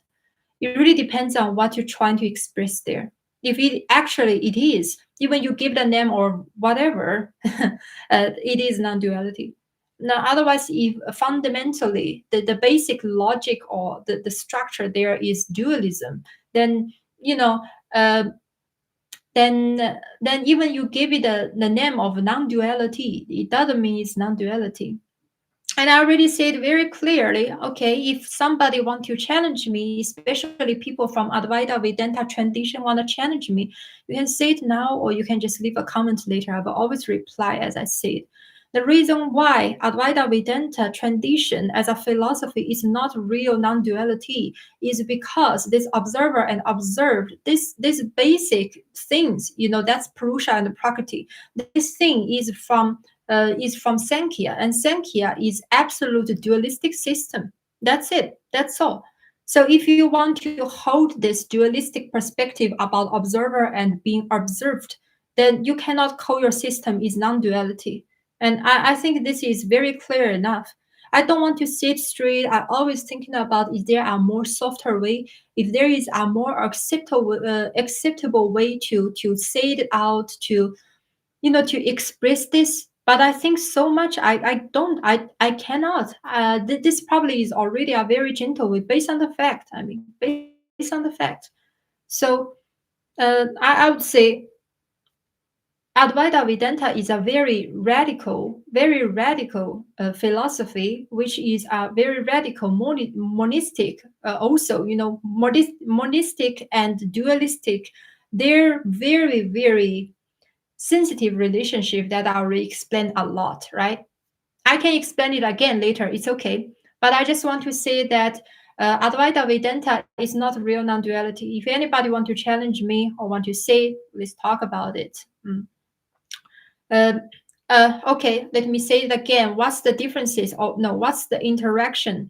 It really depends on what you're trying to express there. If it is, even you give it a name or whatever, it is non-duality. Now, otherwise, if fundamentally the basic logic or the structure there is dualism, then you know, uh, then even you give it the name of non-duality, it doesn't mean it's non-duality. And I already said very clearly, okay, if somebody want to challenge me, especially people from Advaita Vedanta tradition want to challenge me, you can say it now, or you can just leave a comment later. I will always reply as I said. The reason why Advaita Vedanta tradition as a philosophy is not real non-duality is because this observer and observed, this basic things, that's Purusha and Prakriti. This thing is from is from Sankhya, and Sankhya is absolute dualistic system. That's it. That's all. So if you want to hold this dualistic perspective about observer and being observed, then you cannot call your system is non-duality. And I think this is very clear enough. I don't want to sit straight. I always thinking about is there a more softer way, if there is a more acceptable way to say it out, to to express this. But I think so much I cannot. This probably is already a very gentle way based on the fact. I mean, based on the fact. So I would say Advaita Vedanta is a very radical philosophy, which is a very radical monistic, also, monistic and dualistic. They're very sensitive relationship that I already explained a lot, right? I can explain it again later. It's okay. But I just want to say that Advaita Vedanta is not real non-duality. If anybody want to challenge me or want to say, let's talk about it. Um, okay, let me say it again. What's the differences? Or no, what's the interaction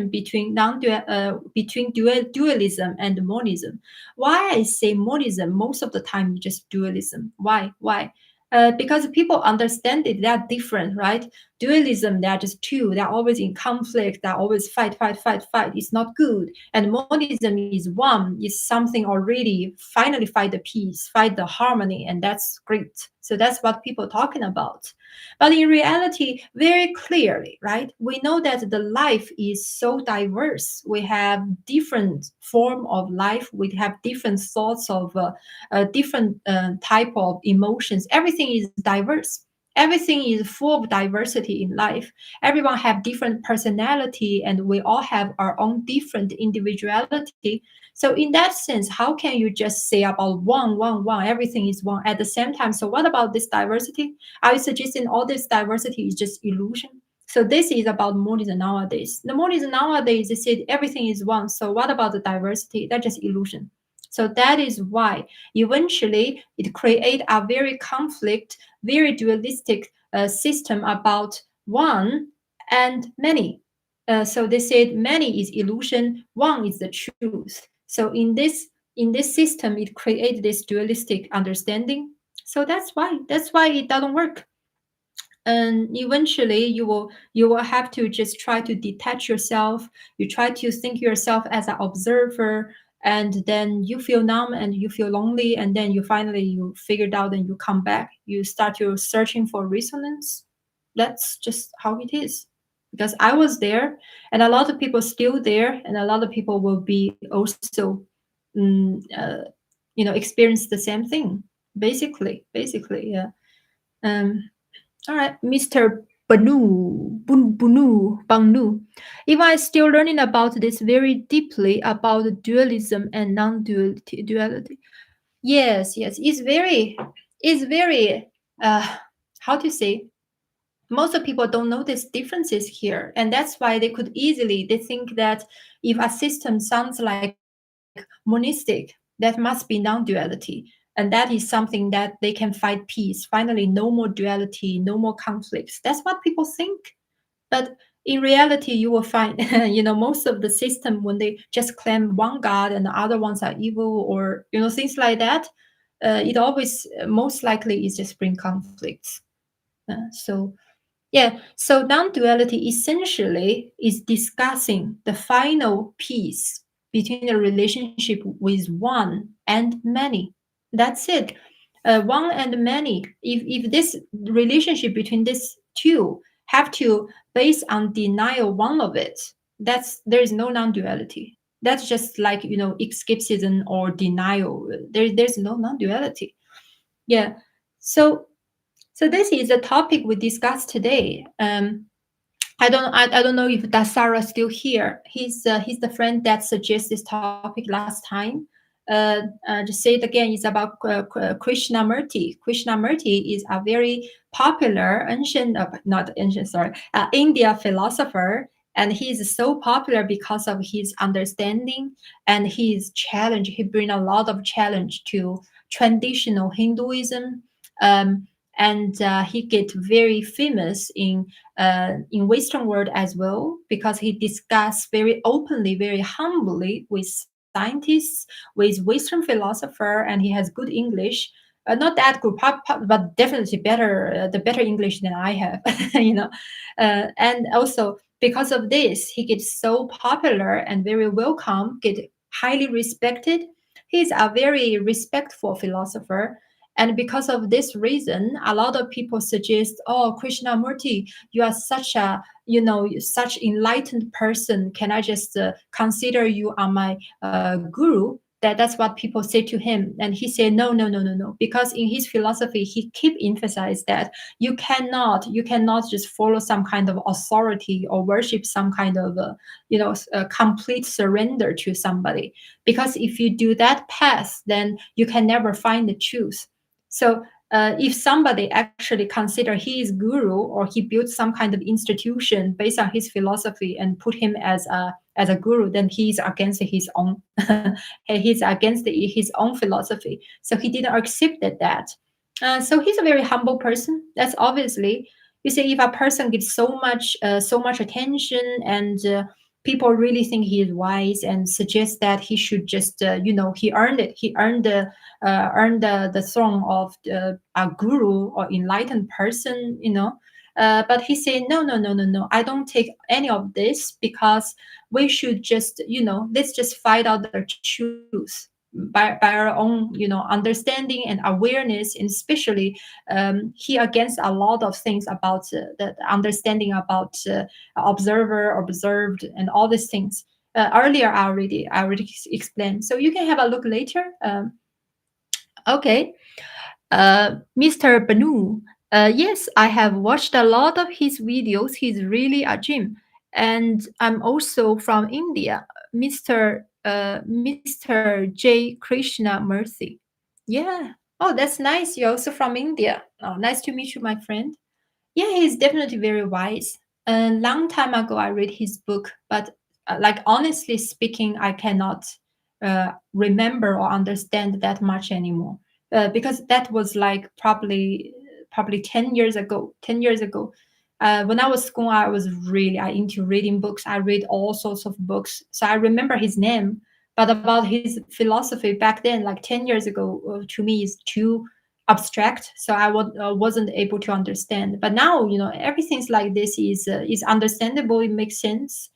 between dualism and monism? Why I say monism most of the time just dualism. Why? Why? Because people understand it, they're different, right? Dualism, they're just two, they're always in conflict, they're always fight. It's not good. And monism is one, is something already finally find the peace, find the harmony, and that's great. So that's what people talking about. But in reality, very clearly, right? We know that the life is so diverse. We have different form of life. We have different thoughts of different type of emotions. Everything is diverse. Everything is full of diversity in life. Everyone have different personality, and we all have our own different individuality. So in that sense, how can you just say about one, everything is one at the same time? So what about this diversity? Are you suggesting all this diversity is just illusion? So this is about monism nowadays. The monism nowadays, they said everything is one. So what about the diversity? That's just illusion. So that is why eventually it create a very conflict, very dualistic system about one and many. So they said many is illusion, one is the truth. So in this system, it creates this dualistic understanding. So that's why it doesn't work. And eventually you will have to just try to detach yourself. You try to think yourself as an observer, and then you feel numb and you feel lonely, and then you finally you figured out and you come back, you start your searching for resonance. That's just how it is, because I was there, and a lot of people still there, and a lot of people will be also mm, uh, experience the same thing, basically, yeah. um all right, Mr. Banu. If I still learning about this very deeply about dualism and non-duality. Yes, it's very, uh, how to say, most of people don't notice differences here, and that's why they think that if a system sounds like monistic, that must be non-duality, and that is something that they can find peace, finally no more duality, no more conflicts. That's what people think. But in reality, you will find most of the system, when they just claim one god and the other ones are evil, or things like that, it always most likely is just bring conflicts. So yeah, so non-duality essentially is discussing the final piece between the relationship with one and many. That's it. One and many. If this relationship between these two have to base on denial one of it, that's there is no non-duality. That's just like escapism or denial. There's no non-duality. Yeah. So so this is a topic we discussed today. I don't know if Dasara still here. He's the friend that suggests this topic last time. Just say it again. It's about Krishnamurti. Krishnamurti is a very popular ancient, not ancient, sorry, India philosopher, and he is so popular because of his understanding and his challenge. He bring a lot of challenge to traditional Hinduism. Um, and he get very famous in Western world as well because he discuss very openly, very humbly with scientists, with Western philosopher, and he has good English. Not that good, but definitely better, the better English than I have, you know. And also because of this, he gets so popular and very welcome, get highly respected. He's a very respectful philosopher. And because of this reason, a lot of people suggest, oh, Krishnamurti, you are such a, such enlightened person. Can I just consider you on my guru? That's what people say to him. And he said, no, no, no, no, no. Because in his philosophy, he keep emphasize that you cannot just follow some kind of authority or worship some kind of, complete surrender to somebody. Because if you do that path, then you can never find the truth. So if somebody actually consider he is guru or he built some kind of institution based on his philosophy and put him as a guru, then he's against his own he's against his own philosophy. So he didn't accept that. So he's a very humble person. That's obviously, you see, if a person gets so much attention and people really think he is wise and suggest that he should just he earned it. He earned the throne of a guru or enlightened person. But he said, no, no, no, no, no. I don't take any of this because we should just, let's just find out the truth by our own, understanding and awareness, and especially he against a lot of things about the understanding about observer, observed, and all these things. Earlier, I already explained. So you can have a look later. Okay. Mr. Banu. Yes, I have watched a lot of his videos. He's really a gem. And I'm also from India, Mr. J. Krishnamurti. Yeah. Oh, that's nice. You're also from India. Oh, nice to meet you, my friend. Yeah, he's definitely very wise. A long time ago, I read his book, but like honestly speaking, I cannot remember or understand that much anymore because that was like probably 10 years ago. 10 years ago, when I was school, I into reading books. I read all sorts of books, so I remember his name. But about his philosophy back then, like 10 years ago, to me is too abstract, so wasn't able to understand. But now, everything's like this is understandable. It makes sense,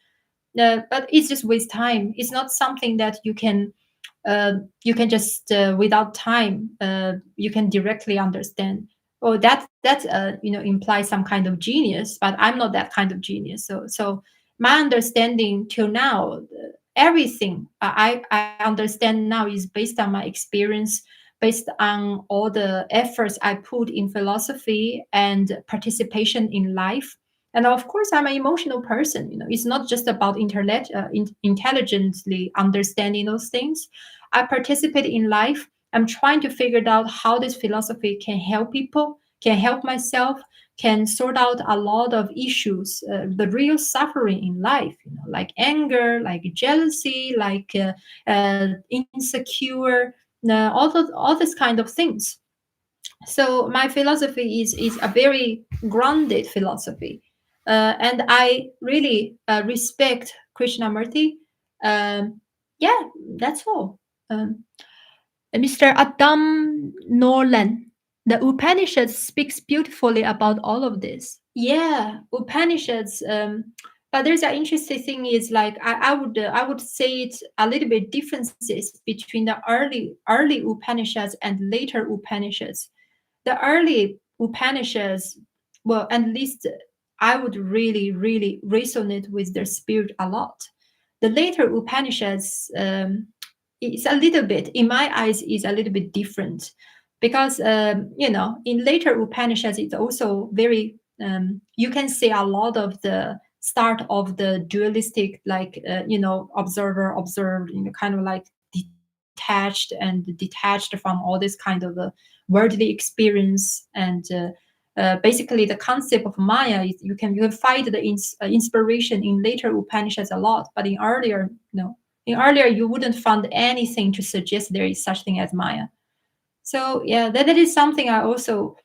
but it's just waste time. It's not something that you can just without time you can directly understand. Oh, that implies some kind of genius, but I'm not that kind of genius. So my understanding till now, everything I understand now is based on my experience, based on all the efforts I put in philosophy and participation in life. And of course, I'm an emotional person. It's not just about intelligently understanding those things. I participate in life. I'm trying to figure out how this philosophy can help people, can help myself, can sort out a lot of issues, the real suffering in life, like anger, like jealousy, like insecure, all these kind of things. So my philosophy is a very grounded philosophy, and I really respect Krishnamurti. Yeah, that's all. Mr. Adam Nolan, the Upanishads speaks beautifully about all of this. Yeah, Upanishads. But there's an interesting thing is like I would say it a little bit differences between the early Upanishads and later Upanishads. The early Upanishads, well, at least I would really, really resonate with their spirit a lot. The later Upanishads, it's a little bit, in my eyes, is a little bit different because, in later Upanishads, it's also very, you can see a lot of the start of the dualistic, like, observer, observed, kind of like detached from all this kind of worldly experience. And basically the concept of Maya is you can find the inspiration in later Upanishads a lot, but in earlier you wouldn't find anything to suggest there is such thing as Maya. So yeah, that is something I also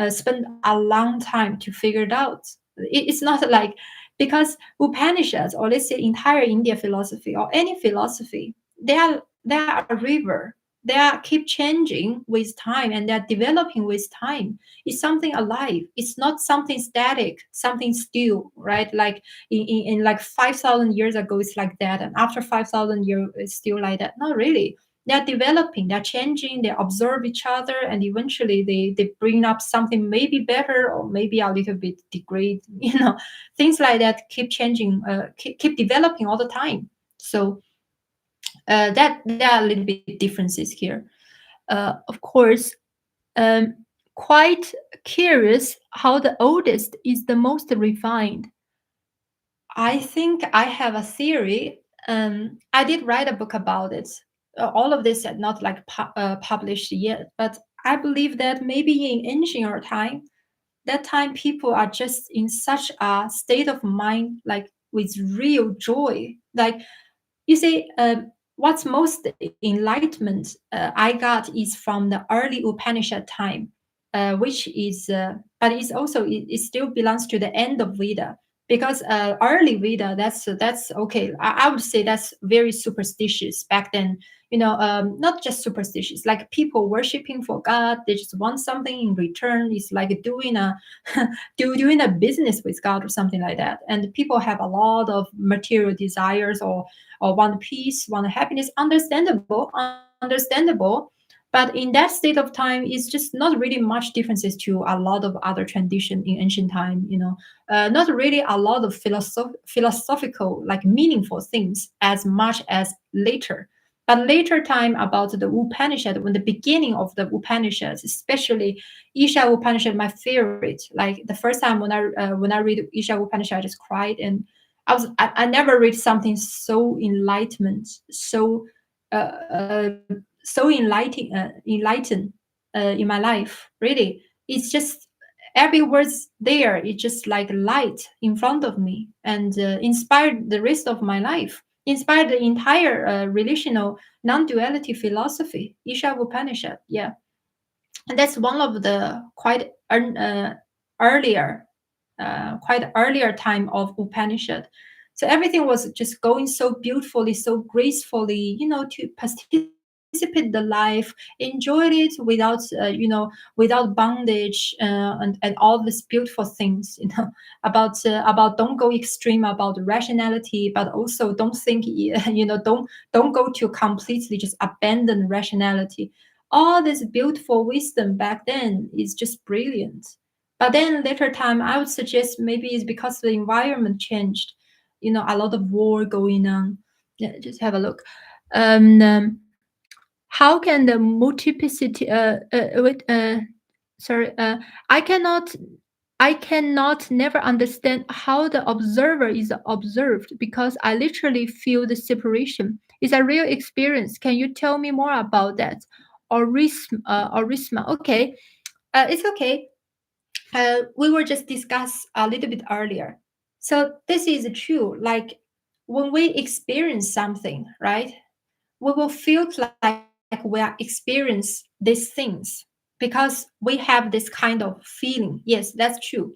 spend a long time to figure it out. It's not like, because Upanishads, or let's say entire India philosophy or any philosophy, they are a river. They are keep changing with time, and they're developing with time. It's something alive. It's not something static, something still, right? Like in like 5,000 years ago, it's like that, and after 5,000 years, it's still like that. Not really. They're developing, they're changing, they observe each other, and eventually they bring up something maybe better or maybe a little bit degrade. Things like that keep changing, keep developing all the time. So that there are a little bit differences here. Of course, um, quite curious how the oldest is the most refined. I think I have a theory. I did write a book about it. All of this are not like published yet, but I believe that maybe in ancient time, that time people are just in such a state of mind, like with real joy. Like you see, what's most enlightenment I got is from the early Upanishad time, which is, but it's also it still belongs to the end of Veda, because early Veda, that's okay. I would say that's very superstitious back then. Not just superstitious, like people worshiping for God. They just want something in return. It's like doing a doing a business with God or something like that. And people have a lot of material desires, or want peace, want happiness. Understandable, understandable. But in that state of time, it's just not really much differences to a lot of other tradition in ancient time. Not really a lot of philosophical, like meaningful things as much as later. But later time about the Upanishad, when the beginning of the Upanishads, especially Isha Upanishad, my favorite. Like the first time when I read Isha Upanishad, I just cried, and I never read something so enlightenment, so uh, uh, enlightened in my life. Really, it's just every word's there. It's just like light in front of me, and inspired the rest of my life. Inspired the entire relational non-duality philosophy, Isha Upanishad. Yeah, and that's one of the earlier, quite earlier time of Upanishad. So everything was just going so beautifully, so gracefully, to participate the life, enjoy it without bondage, and all these beautiful things, about don't go extreme about rationality, but also don't think, don't go to completely just abandon rationality. All this beautiful wisdom back then is just brilliant. But then later time, I would suggest maybe it's because the environment changed. A lot of war going on. Yeah, just have a look. How can the multiplicity? Wait. Sorry. I cannot never understand how the observer is observed, because I literally feel the separation. It's a real experience. Can you tell me more about that? Orisma. Okay. It's okay. We were just discuss a little bit earlier. So this is true. Like when we experience something, right? We will feel like we are experience these things because we have this kind of feeling. Yes, that's true.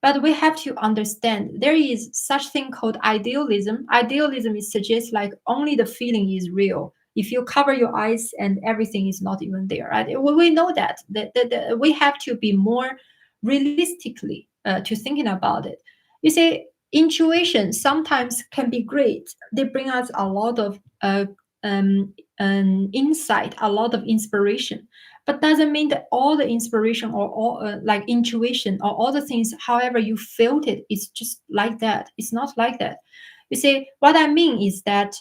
But we have to understand there is such thing called idealism. Idealism is suggests like only the feeling is real. If you cover your eyes and everything is not even there, right? We know that we have to be more realistically to thinking about it. You see, intuition sometimes can be great. They bring us a lot of an insight, a lot of inspiration, but doesn't mean that all the inspiration or all like intuition or all the things, however you felt it, it's just like that. It's not like that. You see, what I mean is that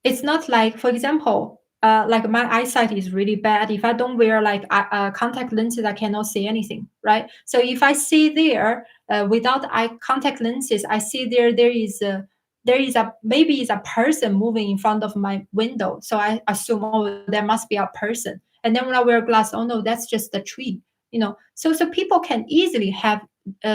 it's not like, for example, like my eyesight is really bad. If I don't wear like contact lenses, I cannot see anything, right? So if I see there without eye contact lenses, I see there is a maybe it's a person moving in front of my window. So I assume, oh, there must be a person. And then when I wear glass, oh no, that's just a tree. So people can easily have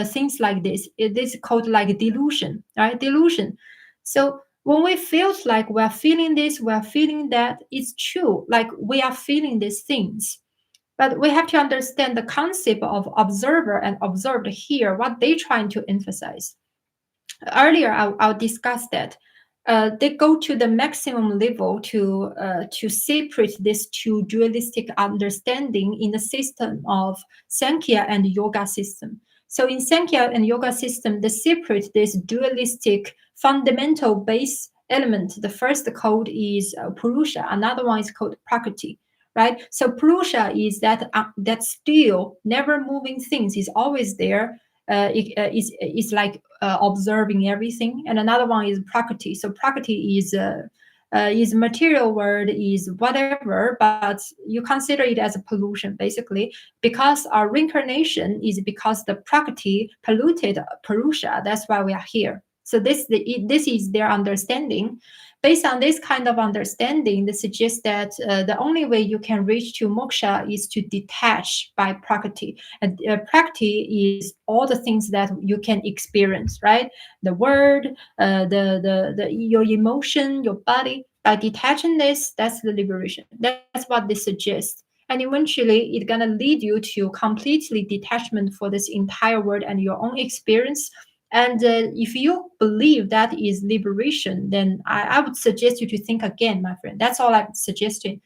things like this. It is called like delusion, right? Delusion. So when we feel like we're feeling this, we're feeling that, it's true. Like we are feeling these things. But we have to understand the concept of observer and observed here, what they're trying to emphasize. Earlier, I'll discuss that. They go to the maximum level to separate these two dualistic understanding in the system of Sankhya and Yoga system. So in Sankhya and Yoga system, they separate this dualistic fundamental base element. The first code is Purusha, another one is called Prakriti, right? So Purusha is that still never moving things, is always there. Is like observing everything, and another one is prakriti. So prakriti is material word, is whatever, but you consider it as a pollution basically, because our reincarnation is because the prakriti polluted purusha. That's why we are here. So this is their understanding. Based on this kind of understanding, they suggest that the only way you can reach to moksha is to detach by prakriti. And prakriti is all the things that you can experience, right? The word, the your emotion, your body. By detaching this, that's the liberation. That's what they suggest. And eventually, it's gonna lead you to completely detachment for this entire world and your own experience. And if you believe that is liberation, then I would suggest you to think again, my friend. That's all I'm suggesting.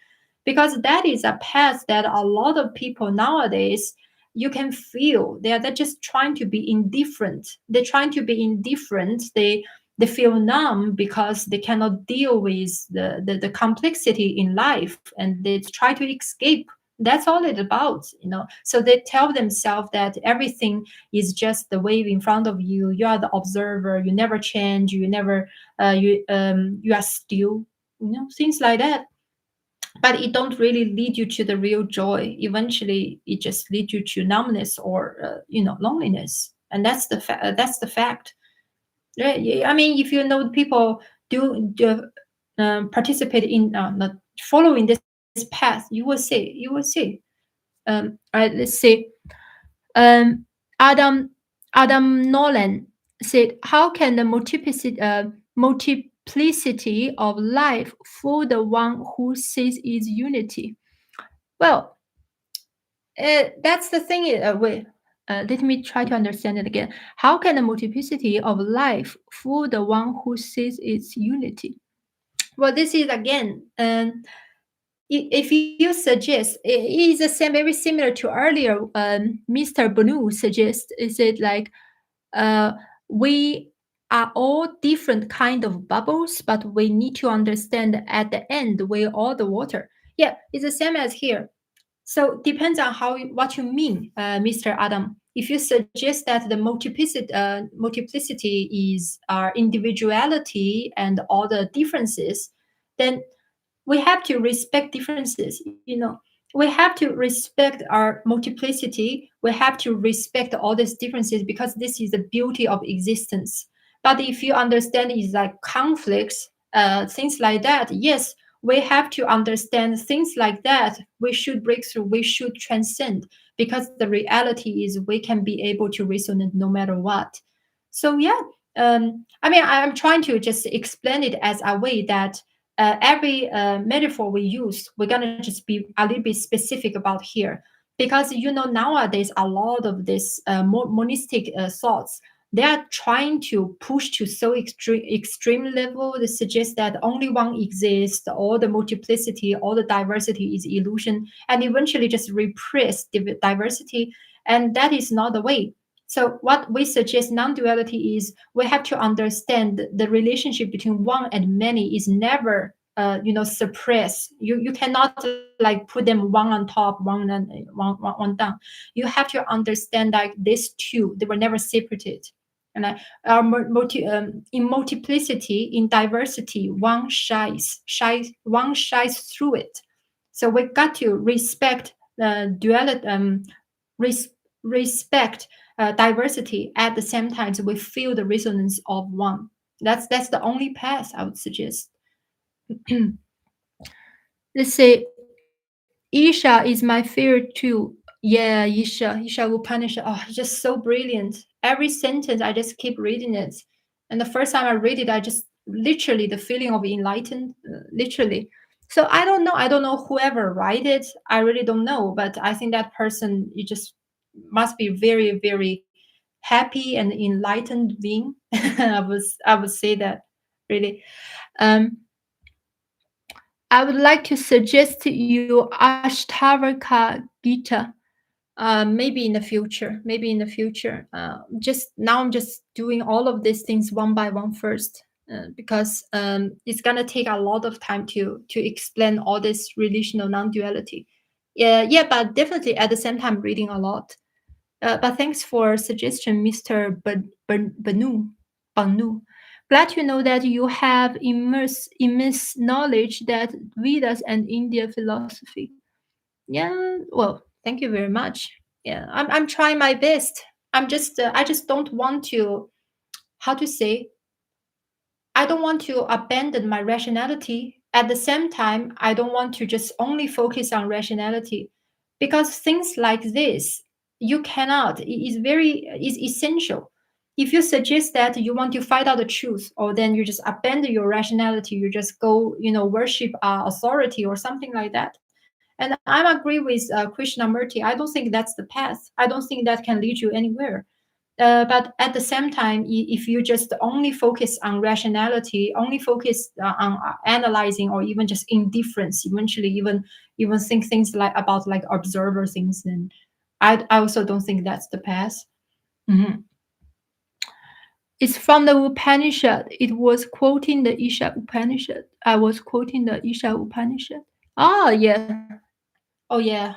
Because that is a path that a lot of people nowadays, you can feel they're just trying to be indifferent. They're trying to be indifferent. They feel numb because they cannot deal with the complexity in life, and they try to escape. That's all it's about. So they tell themselves that everything is just the wave in front of you. You are the observer. You never change. You never you are still. Things like that. But it don't really lead you to the real joy. Eventually, it just leads you to numbness or loneliness, and that's the fact. Right? Yeah, I mean, if you know people do participate in not following this path, you will see. You will see. All right, let's see. Um, Adam Adam Nolan said, "How can the multiplicity of life fool the one who sees its unity?" Well, that's the thing. Wait, let me try to understand it again. How can the multiplicity of life fool the one who sees its unity? Well, this is again, if you suggest, it is the same, very similar to earlier. Mr. Bonu suggests, is it like uh, we are all different kind of bubbles, but we need to understand at the end we're all the water. Yeah, it's the same as here. So depends on what you mean, Mr. Adam. If you suggest that the multiplicity is our individuality and all the differences, then we have to respect differences. We have to respect our multiplicity. We have to respect all these differences because this is the beauty of existence. But if you understand it's like conflicts, things like that, yes, we have to understand things like that. We should break through, we should transcend, because the reality is we can be able to resonate no matter what. So yeah, I mean, I'm trying to just explain it as a way that every metaphor we use, we're gonna just be a little bit specific about here, because nowadays a lot of this monistic thoughts, they are trying to push to so extreme level. They suggest that only one exists, all the multiplicity, all the diversity is illusion, and eventually just repress diversity, and that is not the way. So what we suggest non-duality is we have to understand the relationship between one and many is never suppressed. You cannot like put them one on top, one and one down. You have to understand like these two, they were never separated. And in multiplicity, in diversity, one shines through it. So we got to respect duality, res- respect diversity. At the same time, so we feel the resonance of one. That's the only path I would suggest. Let's say Isha is my favorite too. Yeah, Isha will punish. Oh, just so brilliant. Every sentence I just keep reading it. And the first time I read it, I just literally the feeling of enlightened, literally. So I don't know. I don't know whoever write it. I really don't know. But I think that person, you just must be very, very happy and enlightened being. I would say that really. Um, I would like to suggest to you Ashtavaka Gita. Maybe in the future. Maybe in the future. Just now, I'm just doing all of these things one by one first, because it's gonna take a lot of time to explain all this relational non-duality. Yeah, yeah, but definitely at the same time reading a lot. But thanks for suggestion, Mr. Banu. Glad to know that you have immense knowledge that Vedas and India philosophy. Yeah, well, thank you very much. Yeah, I'm trying my best. I just don't want to, how to say, I don't want to abandon my rationality. At the same time, I don't want to just only focus on rationality, because things like this you cannot. It is very is essential. If you suggest that you want to find out the truth, or then you just abandon your rationality, you just go, worship authority or something like that. And I agree with Krishnamurti. I don't think that's the path. I don't think that can lead you anywhere. But at the same time, if you just only focus on rationality, only focus on analyzing, or even just indifference, eventually even think things like about like observer things, then I also don't think that's the path. Mhm. It's from the Upanishad. It was quoting the Isha Upanishad. I was quoting the Isha Upanishad. Ah, yeah. Oh, yeah.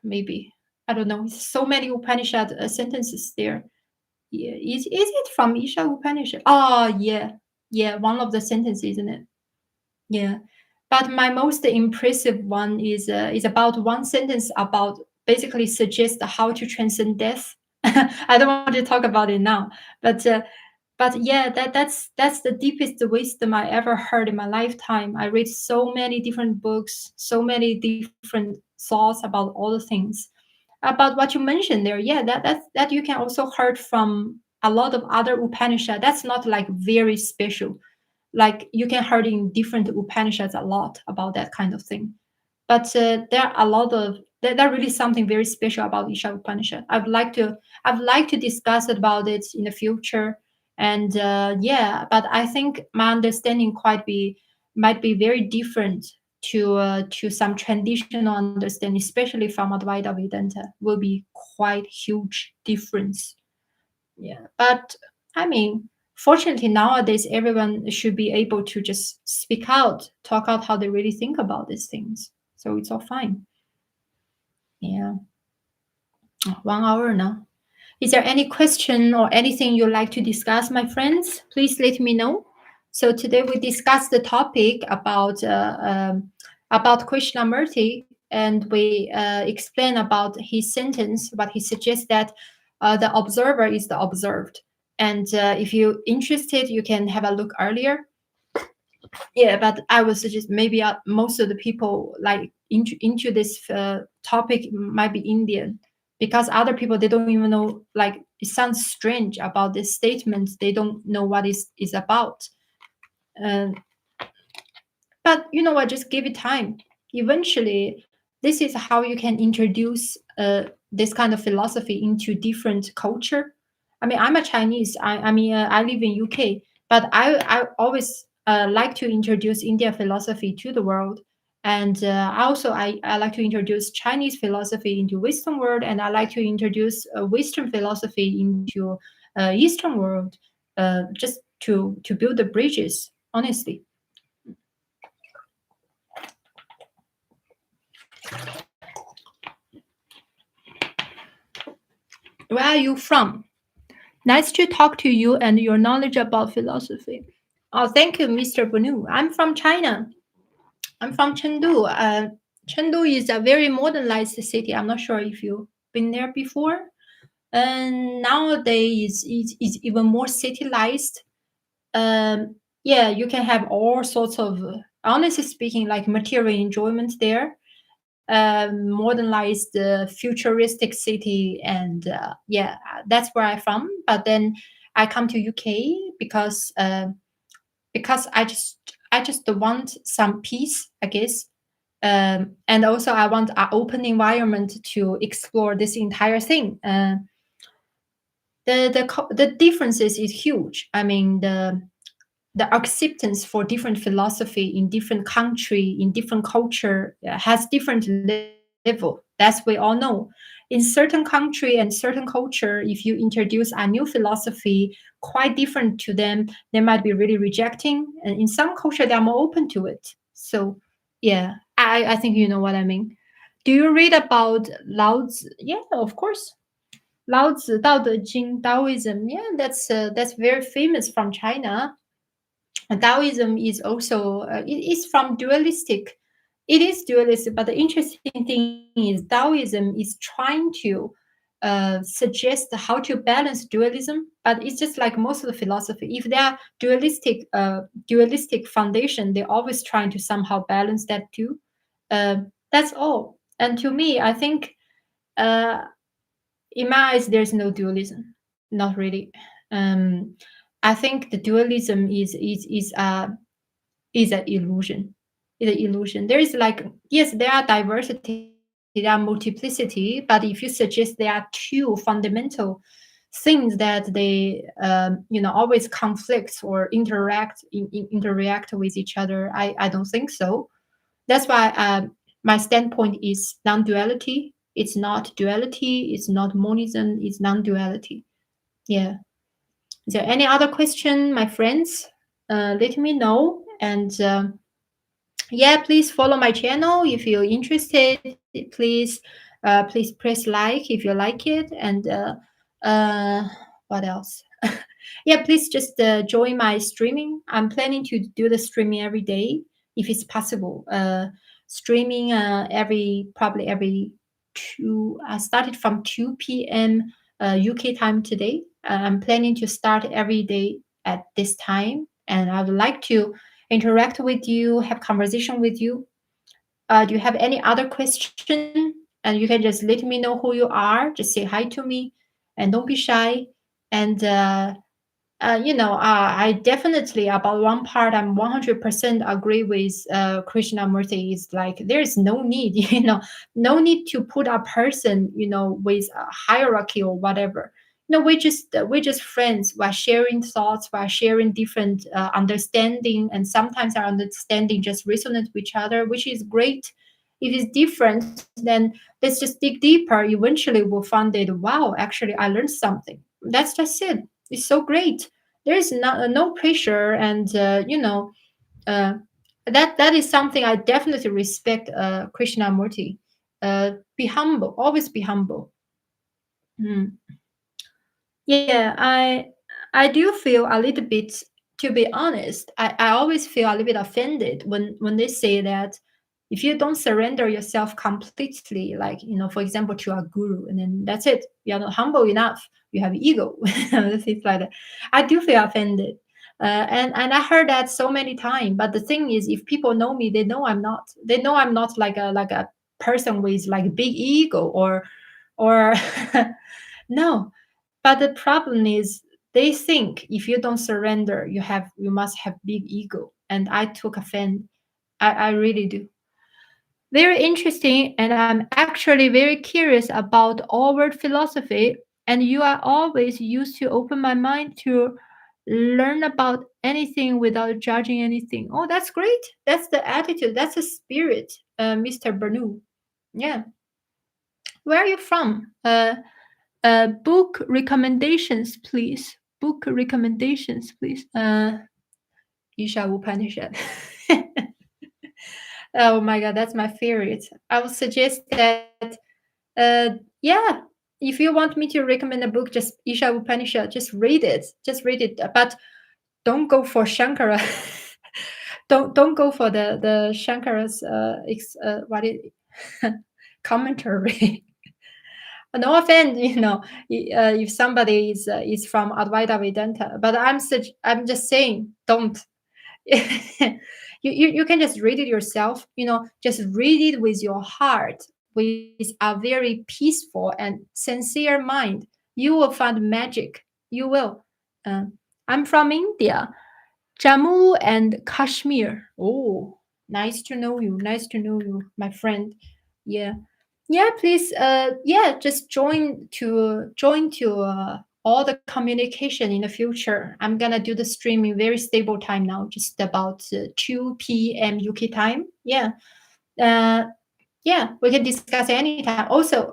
Maybe. I don't know. So many Upanishad sentences there. Yeah, is it from Isha Upanishad? Oh, yeah, yeah, one of the sentences, isn't it? Yeah, but my most impressive one is about one sentence about basically suggests how to transcend death. I don't want to talk about it now, but yeah, that's the deepest wisdom I ever heard in my lifetime. I read so many different books, so many different thoughts about all the things about what you mentioned there. Yeah, that you can also heard from a lot of other Upanishad. That's not like very special. Like you can heard in different Upanishads a lot about that kind of thing. But there are a lot of there really something very special about Isha Upanishad. I'd like to discuss about it in the future. And yeah, but I think my understanding quite be might be very different to some traditional understanding, especially from Advaita Vedanta, will be quite huge difference. Yeah, but I mean, fortunately nowadays everyone should be able to just speak out, talk out how they really think about these things. So it's all fine. Yeah, 1 hour now. Is there any question or anything you'd like to discuss, my friends? Please let me know. So today we discussed the topic about Krishnamurti, and we explain about his sentence, but he suggests that the observer is the observed. And if you're interested, you can have a look earlier. Yeah, but I would suggest maybe most of the people like into this topic might be Indian, because other people they don't even know. Like it sounds strange about this statement. They don't know what is about. Uh, but you know what? Just give it time. Eventually, this is how you can introduce this kind of philosophy into different culture. I mean, I'm a Chinese. I mean, I live in UK, but I always like to introduce India philosophy to the world. And I like to introduce Chinese philosophy into Western world, and I like to introduce Western philosophy into Eastern world, just to build the bridges. Honestly. Where are you from? Nice to talk to you and your knowledge about philosophy. Oh, thank you, Mr. Bunu. I'm from China. I'm from Chengdu. Chengdu is a very modernized city. I'm not sure if you've been there before. And nowadays, it's even more cityized. Yeah, you can have all sorts of, honestly speaking, like material enjoyment there. Modernized, futuristic city, and yeah, that's where I'm from. But then I come to UK because I just want some peace, I guess. And also I want an open environment to explore this entire thing. The differences is huge. I mean, the acceptance for different philosophy in different country, in different culture, has different level. That's we all know. In certain country and certain culture, if you introduce a new philosophy quite different to them, they might be really rejecting. And in some culture, they are more open to it. So, yeah, I think you know what I mean. Do you read about Lao Tzu? Yeah, of course. Lao Tzu, Dao De Jing, Taoism. Yeah, that's very famous from China. Taoism is also it is from dualistic. It is dualistic, but the interesting thing is Taoism is trying to suggest how to balance dualism, but it's just like most of the philosophy. If they are dualistic foundation, they're always trying to somehow balance that too. That's all. And to me, I think uh, in my eyes, there's no dualism. Not really. Um, I think the dualism is an illusion. It's an illusion. There is like, yes, there are diversity, there are multiplicity, but if you suggest there are two fundamental things that they always conflict or interact with each other, I don't think so. That's why my standpoint is non-duality. It's not duality, it's not monism, it's non-duality. Yeah. Is there any other question, my friends? Let me know. And yeah, please follow my channel if you're interested. Please press like if you like it. And uh, what else? Yeah, please just join my streaming. I'm planning to do the streaming every day if it's possible. Streaming every probably every two. I started from 2 p.m. UK time today. I'm planning to start every day at this time, and I would like to interact with you, have conversation with you. Do you have any other question? And you can just let me know who you are. Just say hi to me, and don't be shy. And I definitely about one part I'm 100% agree with Krishnamurti is like there is no need, no need to put a person, with a hierarchy or whatever. We're just friends. We're sharing thoughts. We're sharing different understanding, and sometimes our understanding just resonate with each other, which is great. If it's different, then let's just dig deeper. Eventually, we'll find that wow, actually, I learned something. That's just it. It's so great. There is no pressure, and uh, that is something I definitely respect. Krishnamurti, be humble, always be humble. Mm. Yeah, I do feel a little bit, to be honest, I always feel a little bit offended when they say that if you don't surrender yourself completely, like, for example, to a guru, and then that's it, you're not humble enough, you have ego, things like that. I do feel offended. And I heard that so many times. But the thing is, if people know me, they know I'm not. They know I'm not like a person with like big ego or no. But the problem is they think if you don't surrender, you must have big ego. And I took offense. I really do. Very interesting, and I'm actually very curious about all world philosophy. And you are always used to open my mind to learn about anything without judging anything. Oh, that's great. That's the attitude. That's the spirit, Mr. Bernou. Yeah. Where are you from? Book recommendations, please. Book recommendations, please. Isha Upanishad. Oh my god, that's my favorite. I would suggest that. Yeah, if you want me to recommend a book, just Isha Upanishad, just read it. Just read it. But don't go for Shankara. Don't go for the Shankara's what it commentary. No offense, if somebody is from Advaita Vedanta, but I'm just saying, don't. You can just read it yourself. Just read it with your heart, with a very peaceful and sincere mind. You will find magic. You will. uh, I'm from India, Jammu and Kashmir. Oh, Nice to know you. Nice to know you, my friend. Yeah. Yeah, please yeah, just join to all the communication in the future. I'm gonna do the stream in very stable time now, just about 2 p.m. UK time. Yeah. Uh yeah, we can discuss anytime. Also,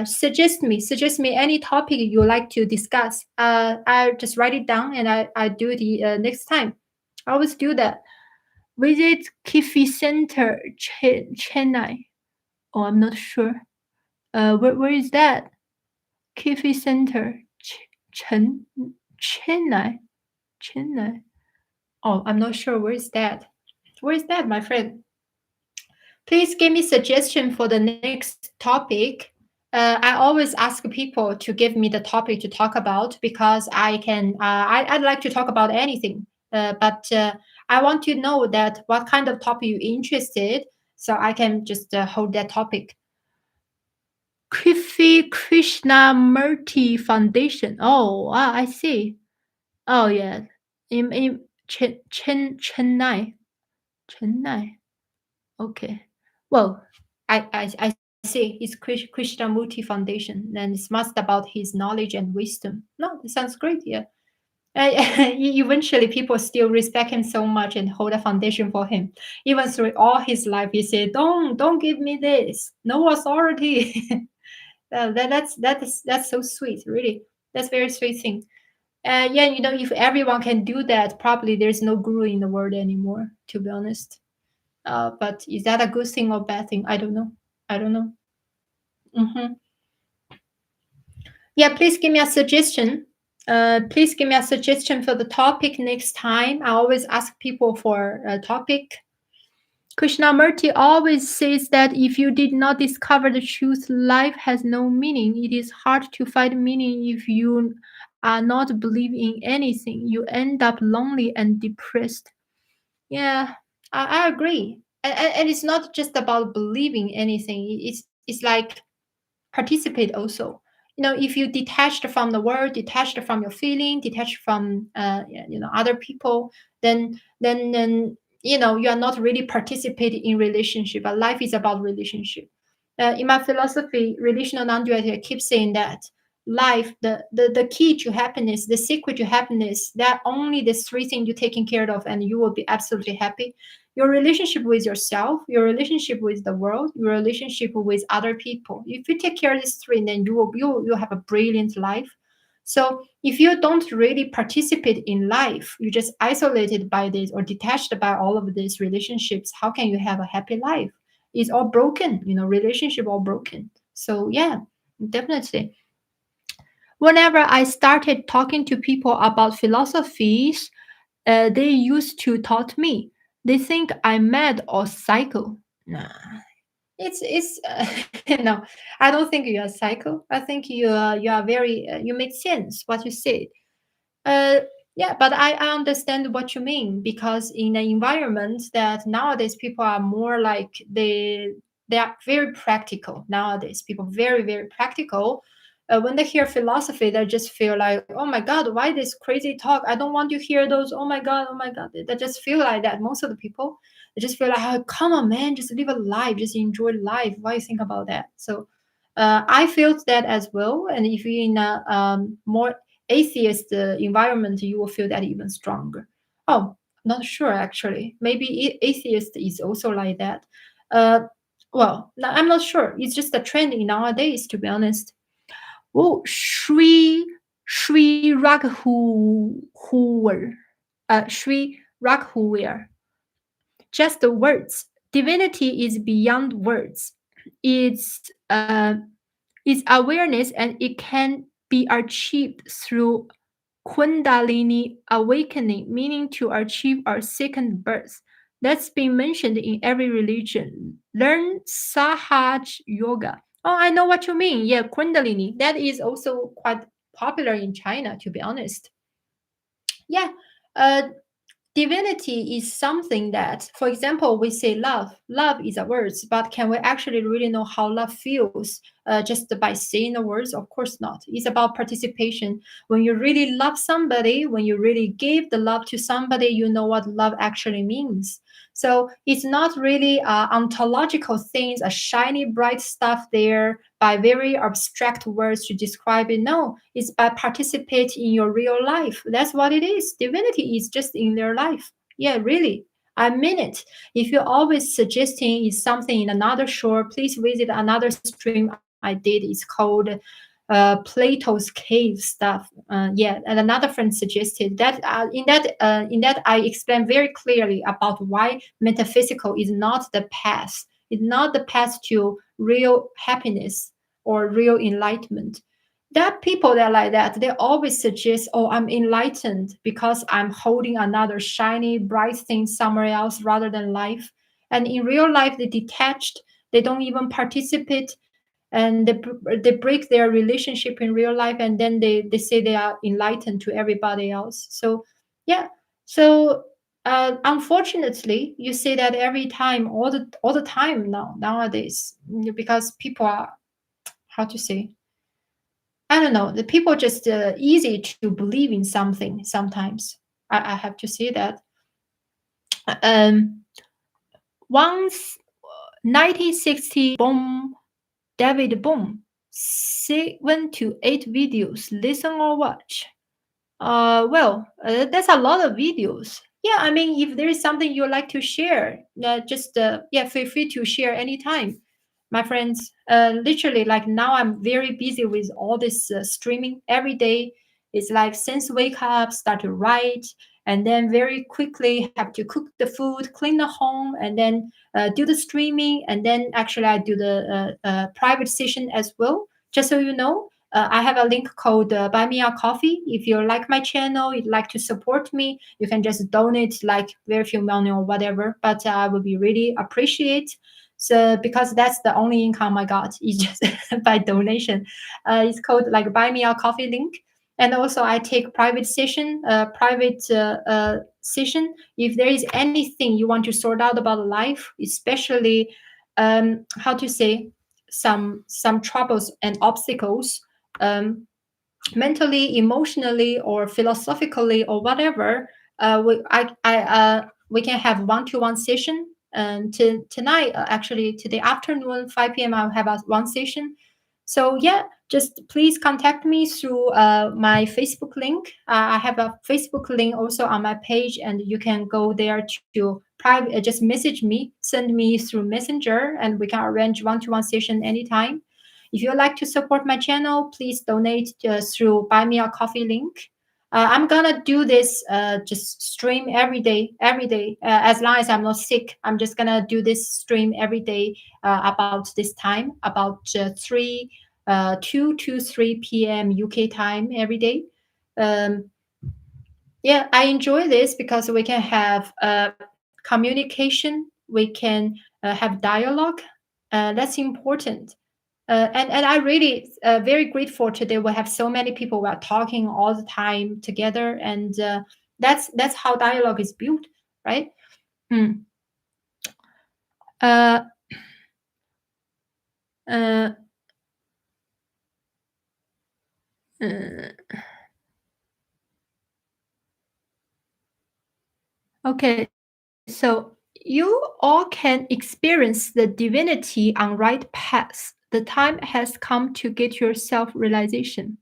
suggest me any topic you like to discuss. I just write it down and I do the next time. I always do that. Visit Kifi Center, Chennai. Oh, I'm not sure. Where is that? Kifi Center, Chen, Chennai, Chennai. Oh, I'm not sure. Where is that? Where is that, my friend? Please give me suggestion for the next topic. I always ask people to give me the topic to talk about because I can. I'd like to talk about anything, but I want to know that what kind of topic you're interested, so I can just hold that topic. Krifi Krishnamurti Foundation. Oh, I see. Oh, yeah. In Chennai. Okay. Well, I see. It's Krishnamurti Foundation, and it's must about his knowledge and wisdom. No, that sounds great. Yeah. Eventually, people still respect him so much and hold a foundation for him. Even through all his life, he said, "Don't give me this. No authority." That's so sweet, really. That's very sweet thing. Yeah, if everyone can do that, probably there's no guru in the world anymore, to be honest. But is that a good thing or bad thing? I don't know. I don't know. Hmm. Yeah, please give me a suggestion. Please give me a suggestion for the topic next time. I always ask people for a topic. Krishnamurti always says that if you did not discover the truth, life has no meaning. It is hard to find meaning if you are not believing in anything. You end up lonely and depressed. Yeah, I agree. And it's not just about believing anything. It's like participate also. If you detached from the world, detached from your feeling, detached from other people, then you are not really participating in relationship. But life is about relationship. In my philosophy, relational non-duality, I keep saying that life, the key to happiness, the secret to happiness, that only the three things you're taking care of, and you will be absolutely happy. Your relationship with yourself, your relationship with the world, your relationship with other people. If you take care of these three, then you'll have a brilliant life. So if you don't really participate in life, you're just isolated by this or detached by all of these relationships, how can you have a happy life? It's all broken, relationship all broken. So yeah, definitely. Whenever I started talking to people about philosophies, they used to taught me. They think I'm mad or psycho. Nah, it's no. I don't think you're psycho. I think you are very you make sense what you said. Uh, yeah, but I understand what you mean because in an environment that nowadays people are more like they are very practical nowadays. People very very practical. When they hear philosophy, they just feel like, oh my god, why this crazy talk? I don't want to hear those. Oh my god. They just feel like that. Most of the people, they just feel like, oh, come on, man, just live a life, just enjoy life. Why you think about that? So, I felt that as well. And if you're in a more atheist environment, you will feel that even stronger. Oh, not sure actually. Maybe atheist is also like that. Uh, well, I'm not sure. It's just a trend in nowadays, to be honest. Oh, Sri Raghuvar, Sri Raghuvar. Just the words. Divinity is beyond words. It's it's awareness, and it can be achieved through Kundalini awakening, meaning to achieve our second birth. That's been mentioned in every religion. Learn Sahaj Yoga. Oh, I know what you mean. Yeah, Kundalini. That is also quite popular in China, to be honest. Yeah. Uh, Divinity is something that, for example, we say love. Love is a words, but can we actually really know how love feels just by saying the words? Of course not. It's about participation. When you really love somebody, when you really give the love to somebody, you know what love actually means. So it's not really ontological things, a shiny, bright stuff there by very abstract words to describe it. No, it's by participate in your real life. That's what it is. Divinity is just in their life. Yeah, really. I mean it. If you're always suggesting is something in another shore, please visit another stream I did. It's called Plato's cave stuff. Yeah, and another friend suggested that in that I explained very clearly about why metaphysical is not the path. It's not the path to real happiness or real enlightenment. That people that are like that, they always suggest, oh, I'm enlightened because I'm holding another shiny, bright thing somewhere else rather than life. And in real life, they detached. They don't even participate, and they break their relationship in real life, and then they say they are enlightened to everybody else. So yeah, so unfortunately you see that every time, all the time now nowadays, because people are, how to say, I don't know, the people just easy to believe in something sometimes. I have to say that. um Once 1960 boom, David Boom, 7 to 8 videos, listen or watch. That's a lot of videos. Yeah, I mean, if there is something you would like to share, just yeah, feel free to share anytime, my friends. Literally, like now, I'm very busy with all this streaming every day. It's like since wake up, start to write, and then very quickly have to cook the food, clean the home, and then do the streaming, and then actually I do the private session as well. Just so you know, I have a link called Buy Me a Coffee. If you like my channel, you'd like to support me, you can just donate like very few money or whatever. But I would be really appreciate. So because that's the only income I got is just by donation. It's called like Buy Me a Coffee link. And also I take private session. If there is anything you want to sort out about life, especially how to say, some troubles and obstacles, um, mentally, emotionally, or philosophically, or whatever, we can have one-to-one session. And tonight, actually today afternoon, 5 p.m., I'll have a one session. So yeah, just please contact me through my Facebook link. I have a Facebook link also on my page, and you can go there to private. Just message me, send me through Messenger, and we can arrange one-to-one session anytime. If you would like to support my channel, please donate through Buy Me a Coffee link. I'm gonna do this just stream every day. As long as I'm not sick, I'm just gonna do this stream every day about this time, about 2 to 3 p.m. UK time every day. Um, yeah, I enjoy this because we can have communication, we can have dialogue. That's important. And I really very grateful today. We have so many people who are talking all the time together, and that's how dialogue is built, right? Hmm. Uh, uh, uh, okay, so you all can experience the divinity on right path. The time has come to get your self realization.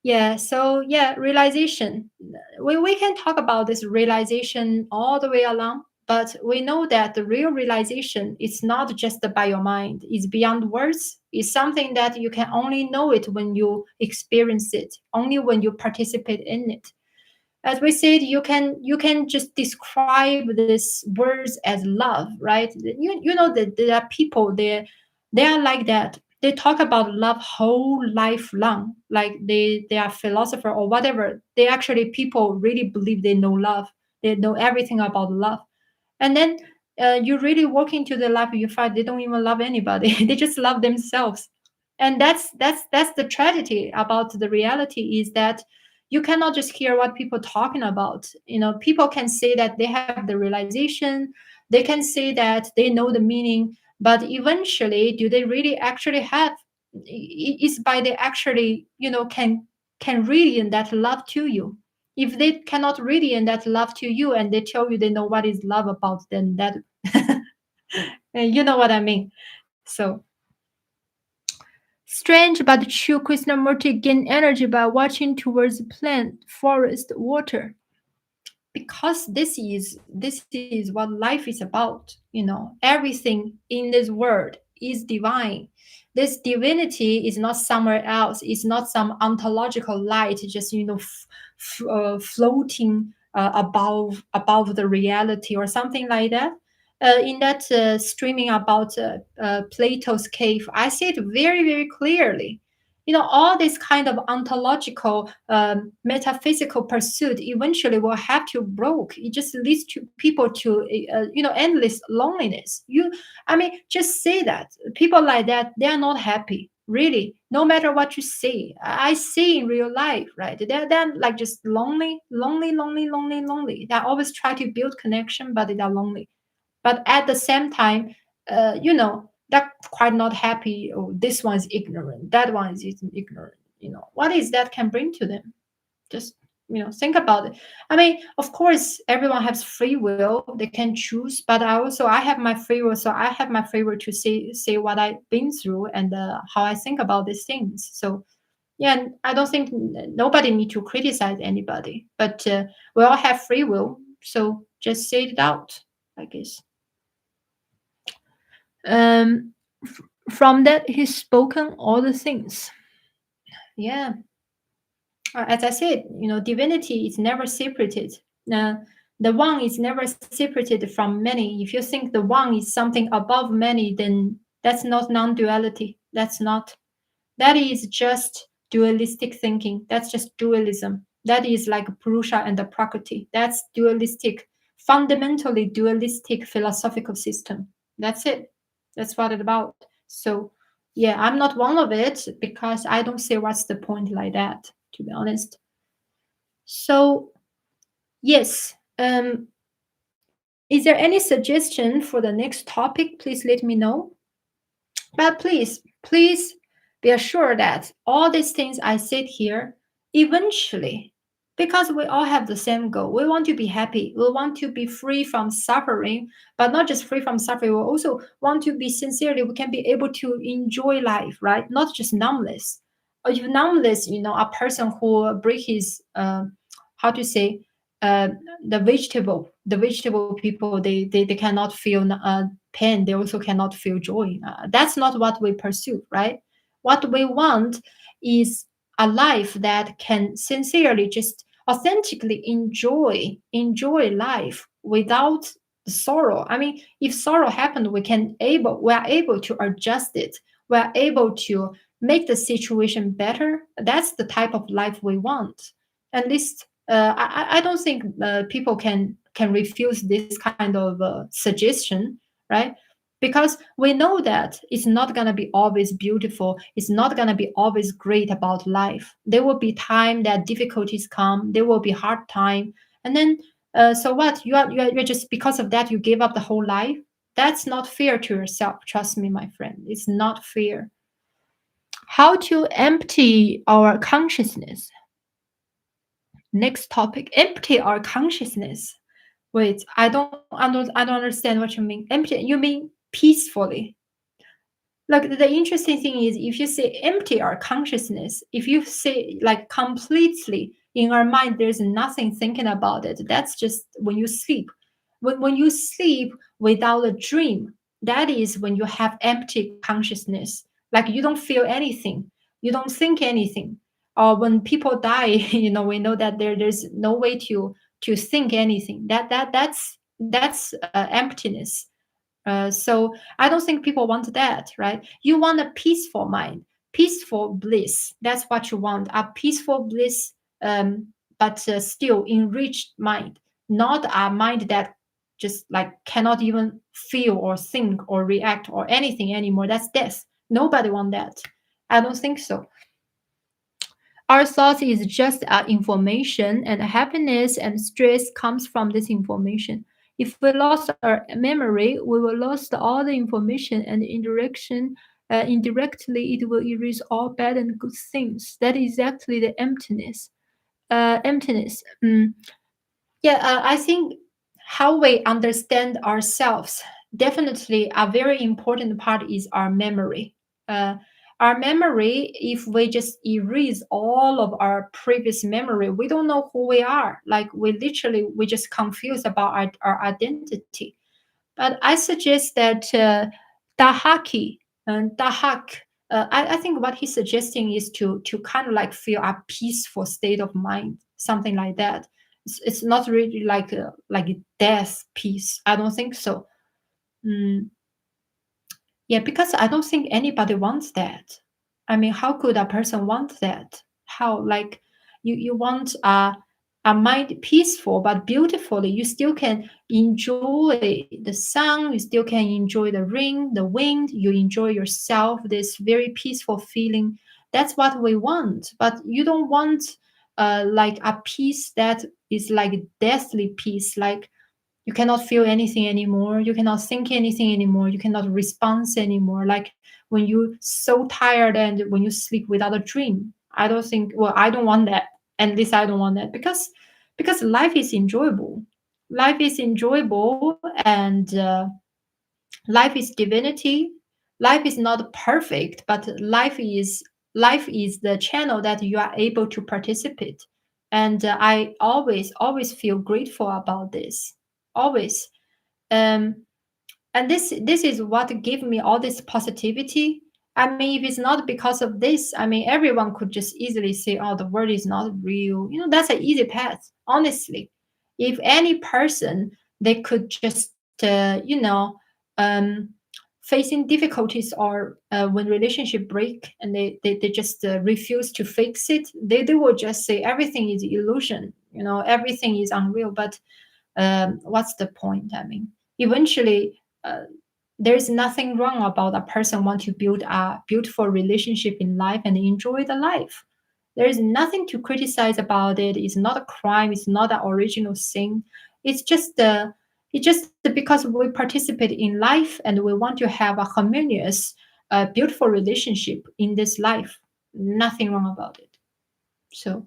Yeah, so yeah, realization. We can talk about this realization all the way along, but we know that the real realization is not just by your mind, it's beyond words. It's something that you can only know it when you experience it, only when you participate in it. As we said, you can just describe these words as love, right? You know that there are people there, they are like that. They talk about love whole life long, like they are philosopher or whatever. They actually, people really believe they know love, they know everything about love. And then you really walk into their life, you find they don't even love anybody. They just love themselves. And that's the tragedy about the reality, is that you cannot just hear what people talking about. People can say that they have the realization, they can say that they know the meaning, but eventually do they really actually have, is by they actually can read in that love to you. If they cannot radiate that love to you and they tell you they know what is love about, then that you know what I mean. So strange but true, Krishnamurti gain energy by watching towards plant, forest, water. Because this is what life is about. Everything in this world is divine. This divinity is not somewhere else. It's not some ontological light just floating above the reality or something like that. In that streaming about Plato's cave, I see it very, very clearly. All this kind of ontological metaphysical pursuit eventually will have to broke. It just leads to people to endless loneliness. Just say that people like that, they are not happy, really, no matter what you say. I see in real life, right? They're like just lonely, lonely, lonely, lonely, lonely. They always try to build connection, but they are lonely. But at the same time, they're quite not happy. Oh, this one's ignorant, that one is ignorant. What is that can bring to them? Just think about it. Of course everyone has free will, they can choose, but I have my free will, so I have my free will to say what I've been through and how I think about these things. So yeah, and I don't think nobody need to criticize anybody, but we all have free will, so just say it out, I guess. Um, from that he's spoken all the things. Yeah, as I said, divinity is never separated. Uh, the one is never separated from many. If you think the one is something above many, then that's not non-duality. That's not. That is just dualistic thinking. That's just dualism. That is like Purusha and the Prakriti. That's dualistic, fundamentally dualistic philosophical system. That's it. That's what it's about. So, yeah, I'm not one of it because I don't see what's the point like that, to be honest. So, yes, is there any suggestion for the next topic? Please let me know. But please be assured that all these things I said here, eventually, because we all have the same goal, we want to be happy, we want to be free from suffering, but not just free from suffering, we also want to be sincerely, we can be able to enjoy life, right? Not just numbness. Or if numbness, a person who break his, how to say, uh, the vegetable people, they cannot feel pain, they also cannot feel joy. That's not what we pursue, right? What we want is a life that can sincerely, just authentically enjoy life without sorrow. If sorrow happened, we are able to adjust it, we are able to make the situation better. That's the type of life we want. At least I don't think people can refuse this kind of suggestion, right? Because we know that it's not going to be always beautiful, it's not going to be always great about life. There will be time that difficulties come, there will be hard time, and then so what, you're just, because of that you give up the whole life. That's not fair to yourself, trust me, my friend, it's not fair. How to empty our consciousness. Next topic, empty our consciousness. Wait, I don't understand what you mean. Empty, you mean peacefully. Like the interesting thing is, if you say empty our consciousness, if you say like completely in our mind, there's nothing thinking about it. That's just when you sleep. When you sleep without a dream, that is when you have empty consciousness. Like you don't feel anything, you don't think anything. Or when people die, we know that there's no way to think anything. That's emptiness. So I don't think people want that, right? You want a peaceful mind, peaceful bliss. That's what you want, a peaceful bliss, but still enriched mind, not a mind that just like cannot even feel or think or react or anything anymore. That's death. Nobody want that. I don't think so. Our thoughts is just information, and happiness and stress comes from this information. If we lost our memory, we will lose all the information, and indirectly, it will erase all bad and good things. That is exactly the emptiness. Emptiness. Yeah, I think how we understand ourselves definitely a very important part is our memory. Uh, our memory, if we just erase all of our previous memory, we don't know who we are. Like we just confused about our identity. But I suggest that Dahaki and Dahak, I think what he's suggesting is to kind of like feel a peaceful state of mind, something like that. It's not really like a death peace. I don't think so. Mm, yeah, because I don't think anybody wants that. I mean, how could a person want that? How like you want a mind peaceful but beautifully. You still can enjoy the sun. You still can enjoy the rain, the wind. You enjoy yourself. This very peaceful feeling. That's what we want. But you don't want like a peace that is like deathly peace, like you cannot feel anything anymore, you cannot think anything anymore, you cannot respond anymore, like when you so tired and when you sleep without a dream. I don't think, well, I don't want that. At least I don't want that, because life is enjoyable. Life is enjoyable, and life is divinity. Life is not perfect, but life is the channel that you are able to participate. And I always feel grateful about this, always. um and this is what gave me all this positivity. I mean, if it's not because of this, I mean, everyone could just easily say, oh, the world is not real. That's an easy path, honestly. If any person, they could just um facing difficulties, or when relationship break and they just refuse to fix it, they will just say everything is illusion, everything is unreal. But what's the point? I mean, eventually, there's nothing wrong about a person want to build a beautiful relationship in life and enjoy the life. There is nothing to criticize about it. It's not a crime. It's not an original sin. It's just because we participate in life and we want to have a harmonious, beautiful relationship in this life. Nothing wrong about it. So,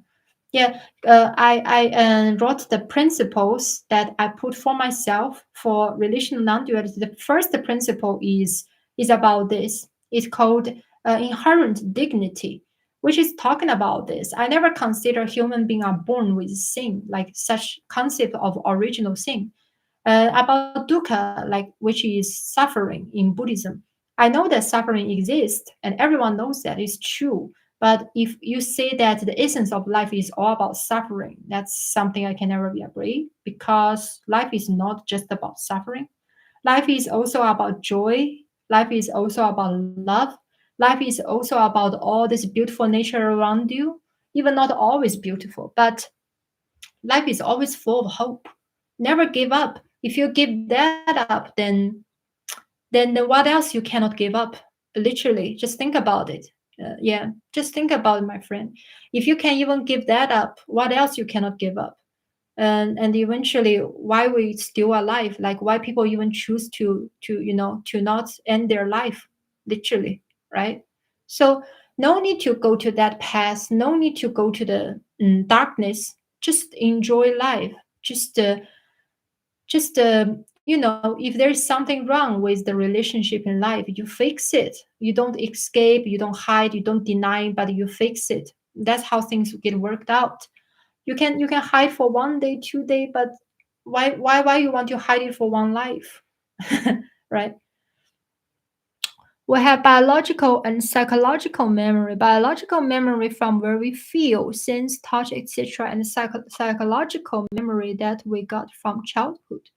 yeah, I wrote the principles that I put for myself for relational non-duality. The first principle is about this. It's called inherent dignity, which is talking about this. I never consider human being are born with sin, like such concept of original sin. About dukkha, like which is suffering in Buddhism. I know that suffering exists, and everyone knows that is true. But if you say that the essence of life is all about suffering, that's something I can never be agree, because life is not just about suffering. Life is also about joy. Life is also about love. Life is also about all this beautiful nature around you, even not always beautiful, but life is always full of hope. Never give up. If you give that up, then what else you cannot give up? Literally, just think about it. Yeah, just think about it, my friend. If you can even give that up, what else you cannot give up? And eventually, why we still alive? Like why people even choose to not end their life, literally, right? So no need to go to that path. No need to go to the darkness. Just enjoy life. Just if there's something wrong with the relationship in life, you fix it. You don't escape, you don't hide, you don't deny, but you fix it. That's how things get worked out. You can hide for 1 day, 2 day, but why you want to hide it for one life? Right? We have biological and psychological memory. Biological memory from where we feel, sense, touch, etc., and psychological memory that we got from childhood.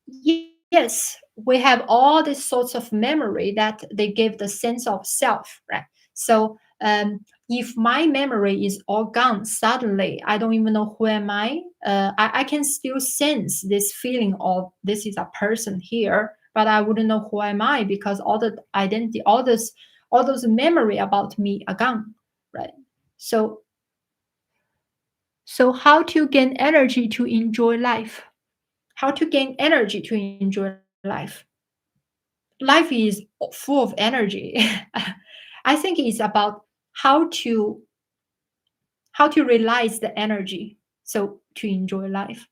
Yes, we have all these sorts of memory that they give the sense of self, right? So, if my memory is all gone suddenly, I don't even know who am I. I can still sense this feeling of this is a person here, but I wouldn't know who am I because all the identity, all those memory about me are gone, right? So, so how to gain energy to enjoy life? How to gain energy to enjoy life? Life is full of energy. I think it's about how to how to realize the energy, so to enjoy life.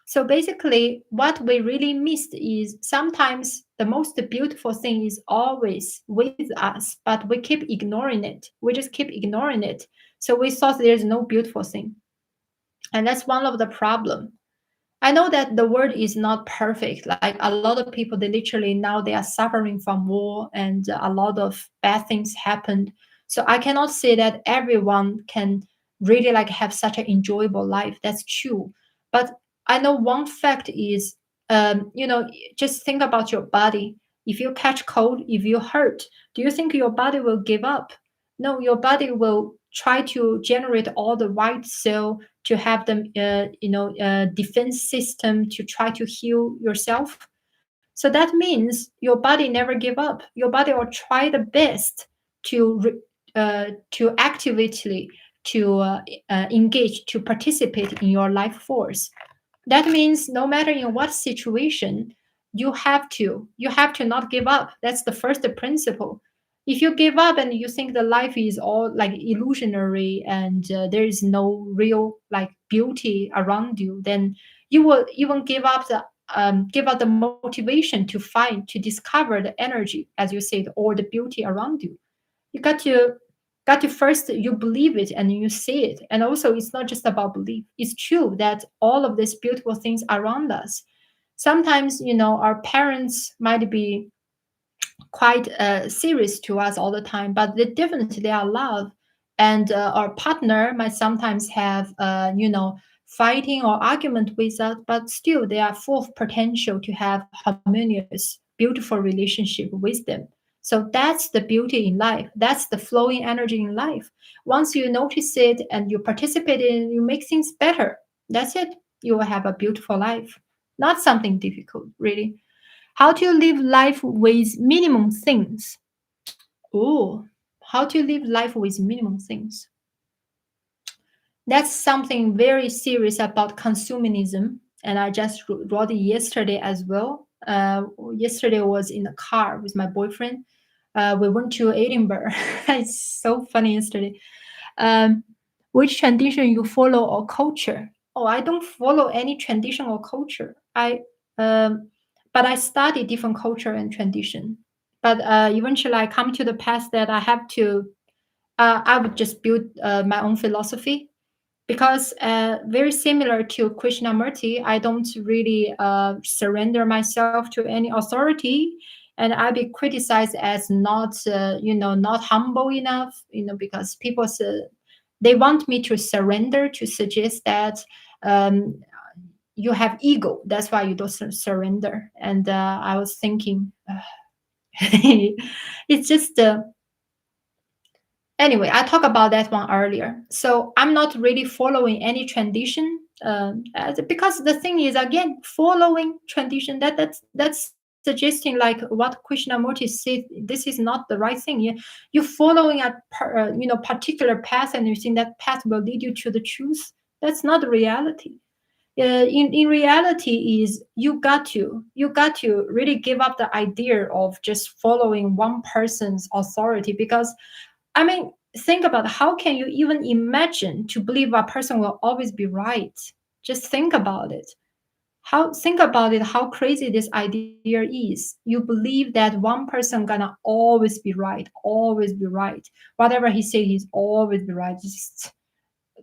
So basically, what we really missed is sometimes the most beautiful thing is always with us, but we keep ignoring it. We just keep ignoring it. So we thought there's no beautiful thing. And that's one of the problem. I know that the world is not perfect. Like a lot of people, they literally now they are suffering from war and a lot of bad things happened. So I cannot say that everyone can really like have such an enjoyable life. That's true. But I know one fact is, just think about your body. If you catch cold, if you hurt, do you think your body will give up? No, your body will try to generate all the white cell to have them defense system to try to heal yourself. So that means your body never give up. Your body will try the best to to actively to engage to participate in your life force. That means no matter in what situation, you have to not give up. That's the first principle. If you give up and you think the life is all like illusionary and there is no real like beauty around you, then you will even give up the motivation to find to discover the energy, as you said, or the beauty around you. You got to first you believe it and you see it. And also it's not just about belief. It's true that all of these beautiful things around us, sometimes our parents might be quite serious to us all the time, but they definitely are love. And our partner might sometimes have, fighting or argument with us, but still they are full of potential to have harmonious, beautiful relationship with them. So that's the beauty in life. That's the flowing energy in life. Once you notice it and you participate in it, you make things better. That's it. You will have a beautiful life. Not something difficult, really. How to live life with minimum things. Oh, how to live life with minimum things. That's something very serious about consumerism. And I just wrote it yesterday as well. Yesterday I was in the car with my boyfriend. We went to Edinburgh. It's so funny yesterday. Um, which tradition you follow or culture? Oh, I don't follow any tradition or culture. But I study different culture and tradition. But eventually, I come to the path that I have to. I would just build my own philosophy because very similar to Krishnamurti, I don't really surrender myself to any authority, and I be criticized as not, not humble enough, because people say, they want me to surrender to suggest that um, you have ego. That's why you don't surrender. And I was thinking, it's just anyway, I talked about that one earlier. So I'm not really following any tradition because the thing is, again, following tradition that's suggesting like what Krishnamurti said. This is not the right thing. You're following a particular path, and you think that path will lead you to the truth. That's not the reality. In reality is you got to really give up the idea of just following one person's authority, because I mean, think about how can you even imagine to believe a person will always be right? Just think about it. How crazy this idea is. You believe that one person gonna always be right, always be right. Whatever he say, he's always be right.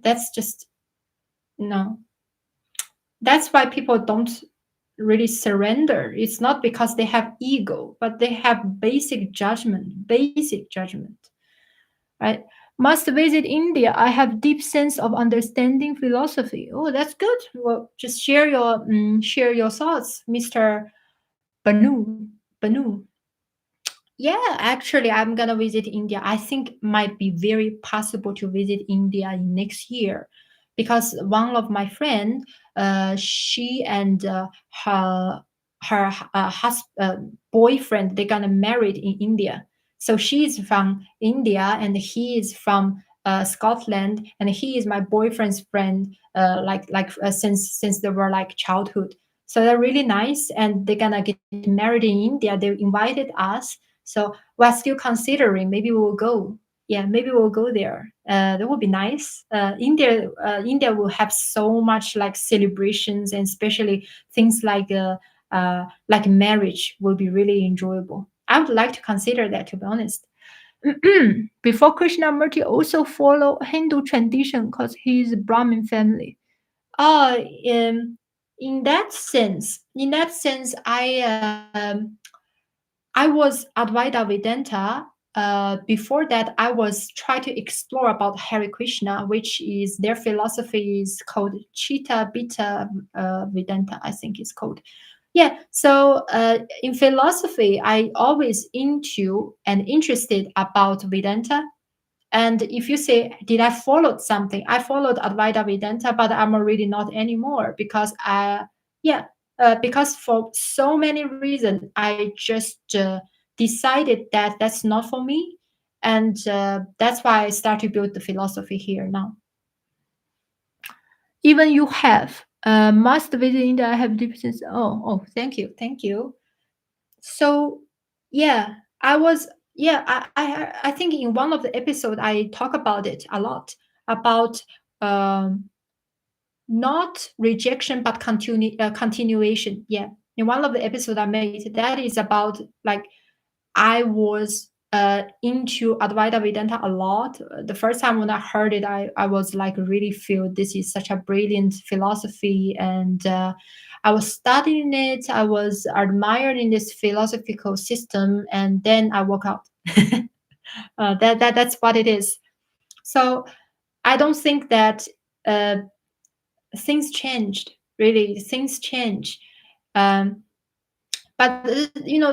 That's just no. That's why people don't really surrender. It's not because they have ego, but they have basic judgment, right? Must visit India. I have deep sense of understanding philosophy. Oh, that's good. Well, just share your thoughts, Mr. Banu. Banu. Yeah, actually, I'm gonna visit India. I think might be very possible to visit India in next year, because one of my friend, she and her boyfriend, they're gonna marry in India. So she is from India and he is from Scotland, and he is my boyfriend's friend, since they were like childhood. So they're really nice, and they're gonna get married in India. They invited us, so we're still considering. Maybe we will go. Yeah, maybe we'll go there. That would be nice. India will have so much like celebrations, and especially things like marriage will be really enjoyable. I would like to consider that, to be honest. Before Krishnamurti also follow Hindu tradition because he's Brahmin family. Uh, um, in that sense, I was Advaita Vedanta. Before that, I was trying to explore about Hare Krishna, which is their philosophy is called Chitta Bita Vedanta, I think it's called. Yeah. So in philosophy, I always into and interested about Vedanta. And if you say, did I follow something? I followed Advaita Vedanta, but I'm already not anymore because yeah, because for so many reasons, I just decided that that's not for me. And that's why I started to build the philosophy here now. Even you have must visit India. I have differences. Oh, thank you, thank you. So yeah, I was yeah I think in one of the episode I talk about it a lot about um not rejection but continuation. Yeah, in one of the episode I made, that is about like I was into Advaita Vedanta a lot. The first time when I heard it, I was like really feel this is such a brilliant philosophy, and I was studying it. I was admiring this philosophical system, and then I woke out. That's what it is. So I don't think that uh, things changed. Really, things change. Um, but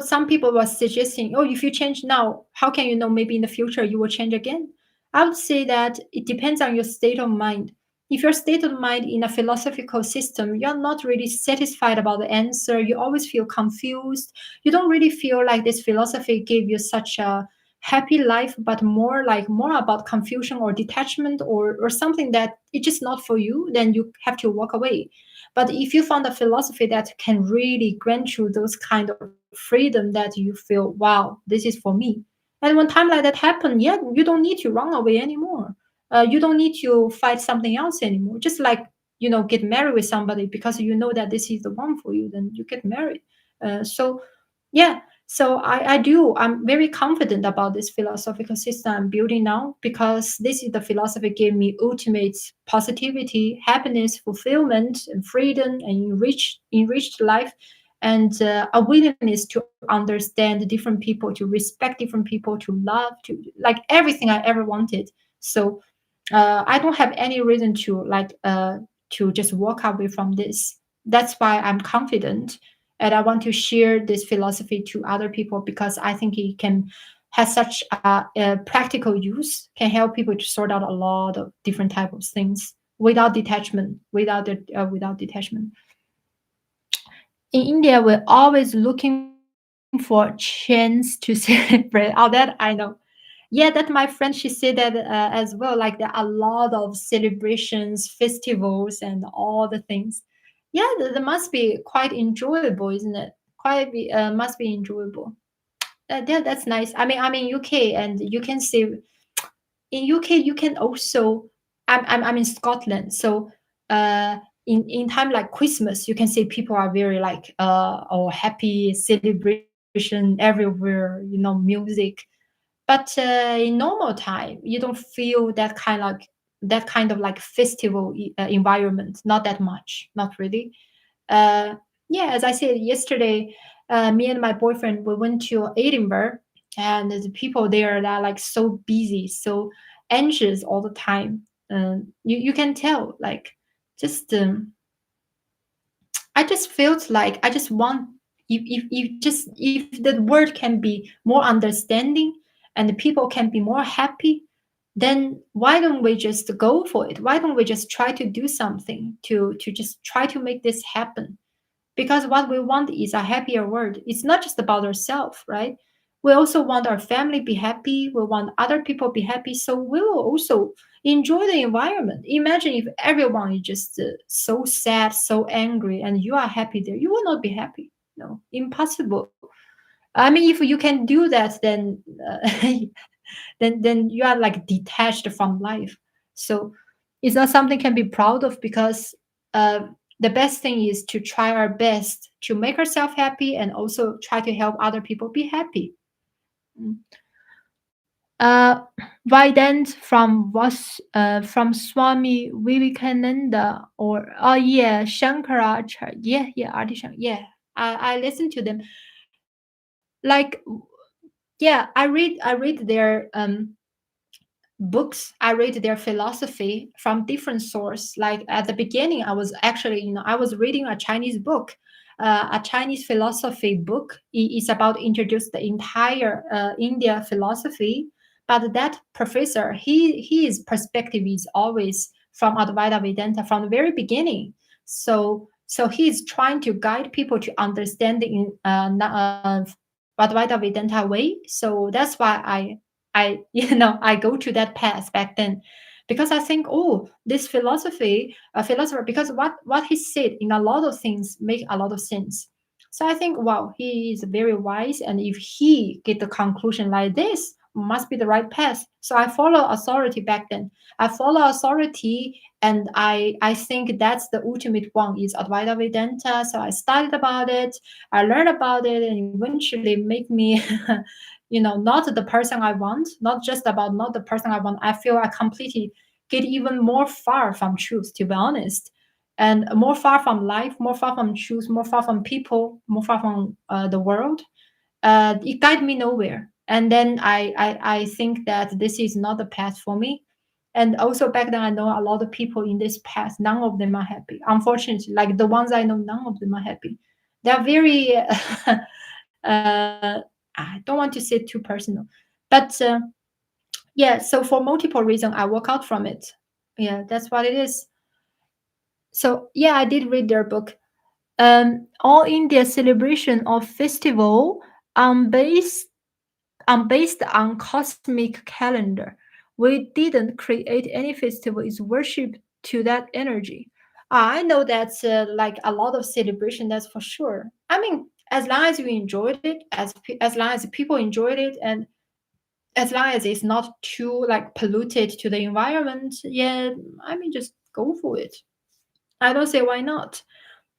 some people were suggesting, oh, if you change now, how can you know maybe in the future you will change again? I would say that it depends on your state of mind. If your state of mind in a philosophical system, you're not really satisfied about the answer, you always feel confused, you don't really feel like this philosophy gave you such a happy life, but more about confusion or detachment, or something that it's just not for you, then you have to walk away. But if you found a philosophy that can really grant you those kind of freedom that you feel, wow, this is for me. And when time like that happen, yeah, you don't need to run away anymore. You don't need to fight something else anymore. Just like get married with somebody because you know that this is the one for you, then you get married. So yeah, so I do. I'm very confident about this philosophical system I'm building now because this is the philosophy gave me ultimate positivity, happiness, fulfillment, and freedom, and enriched life, and a willingness to understand different people, to respect different people, to love, to like everything I ever wanted. So I don't have any reason to just walk away from this. That's why I'm confident, and I want to share this philosophy to other people because I think it can has such a practical use, can help people to sort out a lot of different type of things without detachment, without detachment. In India, we're always looking for a chance to celebrate. Oh, that I know. Yeah, that my friend, she said that as well. Like there are a lot of celebrations, festivals, and all the things. Yeah, that must be quite enjoyable, isn't it? Must be enjoyable. Yeah, that's nice. I'm in UK, and you can see in UK you can also. I'm in Scotland, so uh, in time like Christmas, you can see people are very like or happy celebration everywhere. Music, but in normal time, you don't feel that kind of like festival environment. Not that much, not really. Uh, yeah, as I said yesterday, me and my boyfriend we went to Edinburgh, and the people there that are like so busy, so anxious all the time. You can tell like just I just felt like I just want if the word can be more understanding and the people can be more happy, then why don't we just go for it? Why don't we just try to do something to just try to make this happen? Because what we want is a happier world. It's not just about ourselves, right? We also want our family be happy. We want other people be happy. So we will also enjoy the environment. Imagine if everyone is just so sad, so angry, and you are happy there. You will not be happy. No, impossible. I mean, if you can do that, then then you are like detached from life. So it's not something can be proud of, because uh, the best thing is to try our best to make ourselves happy and also try to help other people be happy. Mm. Uh, Vidant from Swami Vivekananda, or oh yeah, Shankaracharya, yeah, Adi yeah. I listen to them. Like, yeah, I read their books. I read their philosophy from different source. Like at the beginning, I was actually, I was reading a Chinese book, a Chinese philosophy book. It's about introduce the entire India philosophy. But that professor, his perspective is always from Advaita Vedanta from the very beginning. So he's trying to guide people to understanding Advaita Vedanta way. So that's why I I go to that path back then, because I think, oh, this philosophy, a philosopher, because what he said in a lot of things make a lot of sense. So I think, wow, he is very wise, and if he get the conclusion like this, must be the right path. So I follow authority back then. I follow authority, and I think that's the ultimate one is Advaita Vedanta. So I studied about it, I learned about it, and eventually make me not the person I want, not just about not the person I want. I feel I completely get even more far from truth, to be honest, and more far from life, more far from truth, more far from people, more far from the world. It guide me nowhere. And then I think that this is not the path for me. And also back then, I know a lot of people in this path, none of them are happy. Unfortunately, like the ones I know, none of them are happy. They're very I don't want to say too personal, but yeah. So for multiple reasons, I walk out from it. Yeah, that's what it is. So yeah, I did read their book. All India celebration of festival um based based on cosmic calendar. We didn't create any festival. It's worship to that energy. I know that's like a lot of celebration. That's for sure. I mean, as long as you enjoyed it, as long as people enjoyed it, and as long as it's not too like polluted to the environment, yeah, I mean, just go for it. I don't say why not,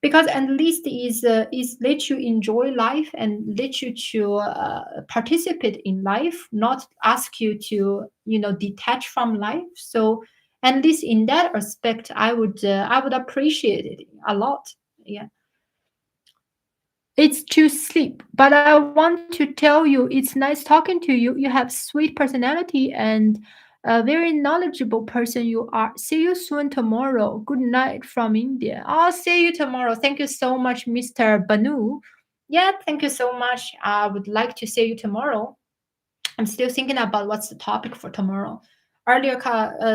because at least is let you enjoy life and let you to participate in life, not ask you to detach from life. So at least in that aspect, I would appreciate it a lot. Yeah. It's to sleep. But I want to tell you, it's nice talking to you. You have sweet personality and a very knowledgeable person you are. See you soon tomorrow. Good night from India. I'll see you tomorrow. Thank you so much, Mr. Banu. Yeah, thank you so much. I would like to see you tomorrow. I'm still thinking about what's the topic for tomorrow. Earlier,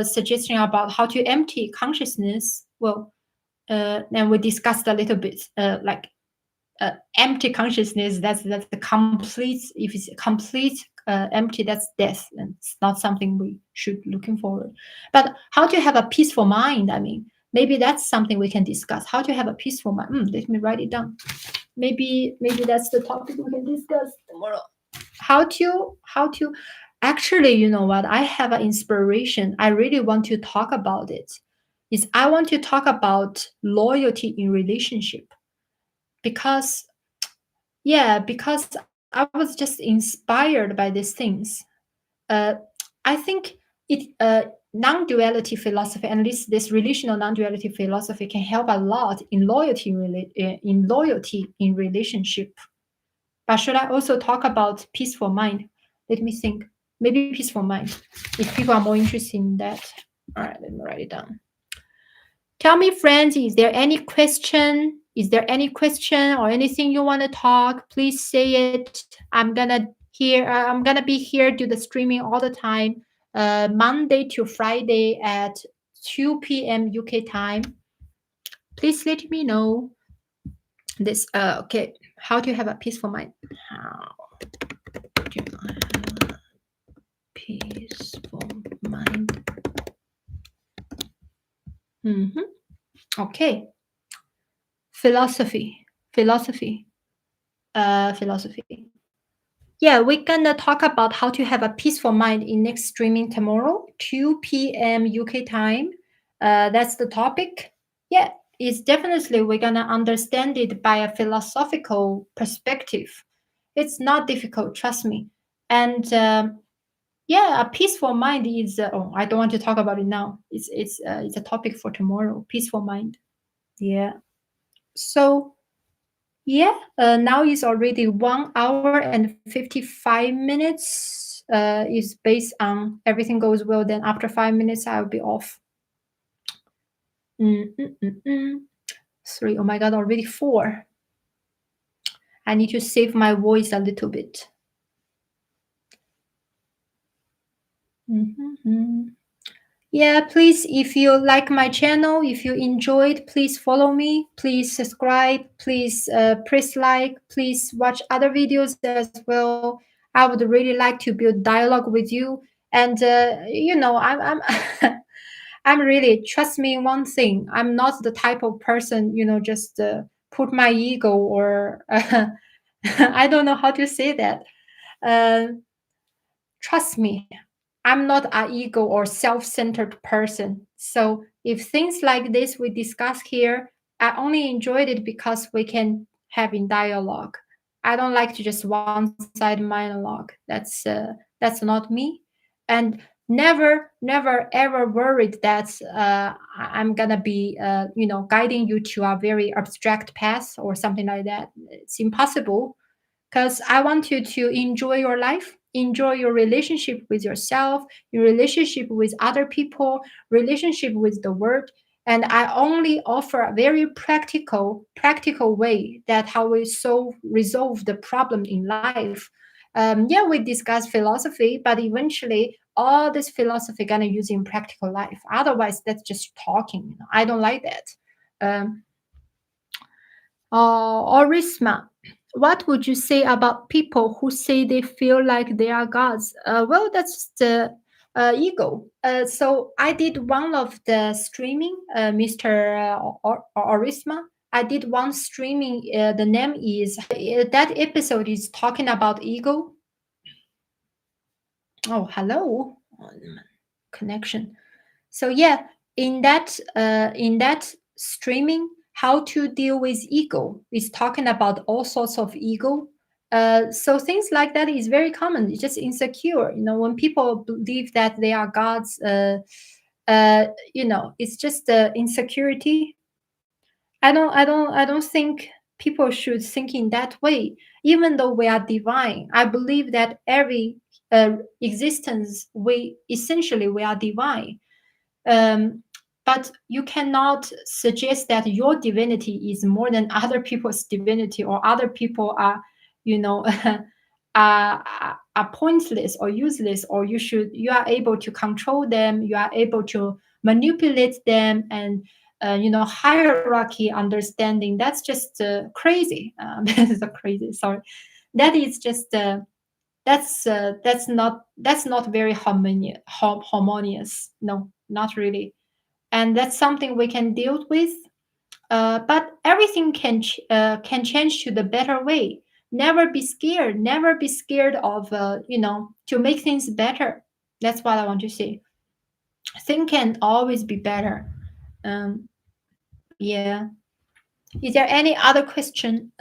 suggestion about how to empty consciousness. Well, then we discussed a little bit, like empty consciousness, that's the complete. If it's complete empty, that's death, and it's not something we should looking forward. But how to have a peaceful mind, I mean, maybe that's something we can discuss. How to have a peaceful mind. Let me write it down. Maybe that's the topic we can discuss tomorrow. How to actually, you know what, I have an inspiration. I really want to talk about it. Is I want to talk about loyalty in relationship, because yeah, because I was just inspired by these things. Uh, I think non-duality philosophy, and this relational non-duality philosophy, can help a lot in loyalty in relationship. But should I also talk about peaceful mind? Let me think. Maybe peaceful mind, if people are more interested in that. All right, let me write it down. Tell me, friends, is there any question? Is there any question or anything you want to talk? Please say it. I'm gonna be here do the streaming all the time, Monday to Friday at 2 p.m. UK time. Please let me know this. Okay, how to have a peaceful mind? How to have a peaceful mind? Mm-hmm. Okay, philosophy, philosophy. Philosophy. Yeah, we're gonna talk about how to have a peaceful mind in next streaming tomorrow, 2 p.m. UK time. That's the topic. Yeah, it's definitely we're gonna understand it by a philosophical perspective. It's not difficult, trust me. And yeah, a peaceful mind is. Oh, I don't want to talk about it now. It's a topic for tomorrow. Peaceful mind. Yeah. So yeah, now it's already 1 hour and 55 minutes. Is based on everything goes well. Then after 5 minutes, I'll be off. Mm, mm, mm, mm. Three. Oh my god, already four. I need to save my voice a little bit. Mhm. Yeah, please, if you like my channel, if you enjoyed, please follow me, please subscribe, please press like, please watch other videos as well. I would really like to build dialogue with you. And I'm I'm really trust me in one thing. I'm not the type of person, just put my ego or I don't know how to say that. Uh, Trust me, I'm not an ego or self centered person. So if things like this we discuss here, I only enjoyed it because we can have in dialogue. I don't like to just one side monologue. That's not me. And never ever worried that I'm gonna be guiding you to a very abstract path or something like that. It's impossible because I want you to enjoy your life, enjoy your relationship with yourself, your relationship with other people, relationship with the world. And I only offer a very practical way that how we resolve the problem in life. Yeah, we discuss philosophy, but eventually all this philosophy gonna use in practical life. Otherwise, that's just talking. I don't like that. Um, Orisma, what would you say about people who say they feel like they are gods? Well, that's the ego. So I did one of the streaming, Mr. Orisma. I did one streaming. The name is that episode is talking about ego. Oh, hello, connection. So yeah, in that streaming, how to deal with ego is talking about all sorts of ego. So things like that is very common. It's just insecure. When people believe that they are gods, it's just insecurity. I don't think people should think in that way. Even though we are divine, I believe that every existence we are divine. um, but you cannot suggest that your divinity is more than other people's divinity, or other people are, are pointless or useless, or you are able to control them, you are able to manipulate them, and hierarchy understanding. That's just crazy. That is a crazy. Sorry, that is just. That's not very harmonious. No, not really. And that's something we can deal with. But everything can change to the better way. Never be scared. Never be scared of to make things better. That's what I want to say. Things can always be better. Yeah. Is there any other question?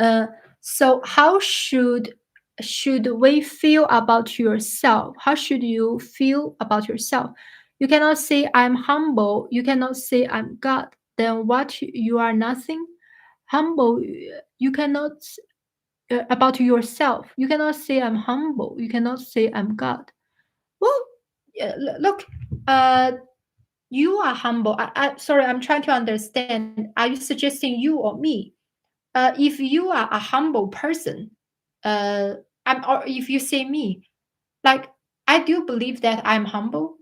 So how should we feel about yourself? How should you feel about yourself? You cannot say I'm humble. You cannot say I'm God. Then what? You are nothing. Humble. You cannot about yourself. You cannot say I'm humble. You cannot say I'm God. Well, look. Uh, you are humble. Sorry. I'm trying to understand. Are you suggesting you or me? If you are a humble person, uh, or if you say me, like I do believe that I'm humble,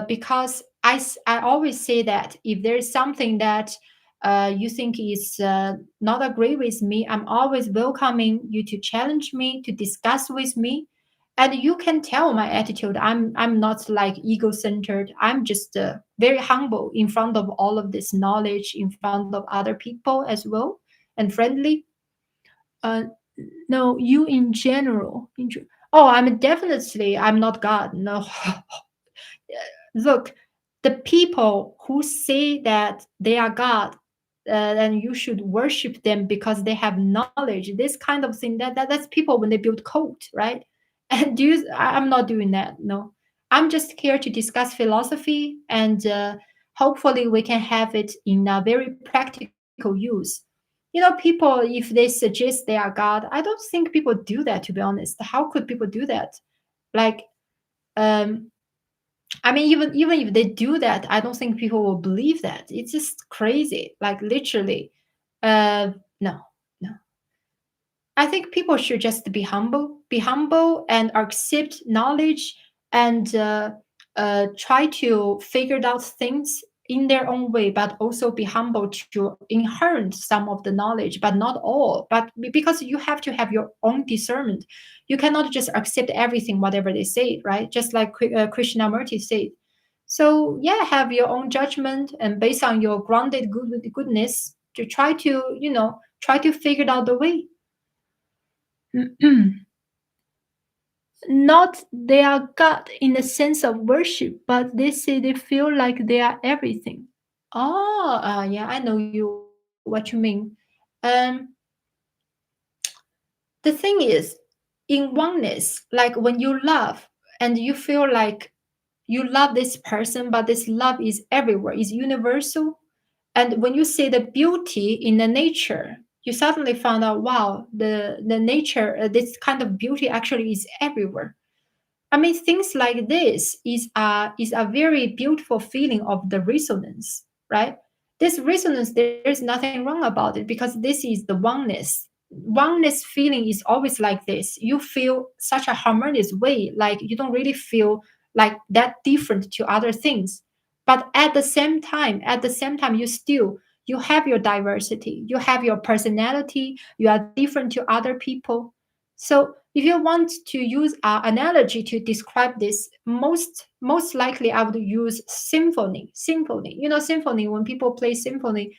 because I always say that if there is something that you think is not agree with me, I'm always welcoming you to challenge me, to discuss with me. And you can tell my attitude. I'm not like ego centered. I'm just very humble in front of all of this knowledge, in front of other people as well, and friendly. uh, no, you in general. Oh, I'm not God. No. Look, the people who say that they are God, and you should worship them because they have knowledge. This kind of thing, that's people when they build code, right? And I'm not doing that. No, I'm just here to discuss philosophy, and hopefully we can have it in a very practical use. People, if they suggest they are God, I don't think people do that. To be honest, how could people do that? Like, um, I mean, even if they do that, I don't think people will believe that. It's just crazy. Like literally, no, no. I think people should just be humble and accept knowledge and try to figure out things in their own way, but also be humble to inherit some of the knowledge, but not all. But because you have to have your own discernment, you cannot just accept everything, whatever they say, right? Just like Krishnamurti said. So yeah, have your own judgment and based on your grounded goodness to try to try to figure out the way. Not they are God in the sense of worship, but they say they feel like they are everything. Oh, yeah, I know what you mean. Um, the thing is, in oneness, like when you love and you feel like you love this person, but this love is everywhere, is universal. And when you see the beauty in the nature, you suddenly found out, wow, the nature, this kind of beauty actually is everywhere. I mean, things like this is a very beautiful feeling of the resonance, right? This resonance, there is nothing wrong about it because this is the oneness. Oneness feeling is always like this. You feel such a harmonious way, like you don't really feel like that different to other things. But at the same time, you have your diversity, you have your personality, you are different to other people. So if you want to use an analogy to describe this, most likely I would use symphony. Symphony, symphony. When people play symphony,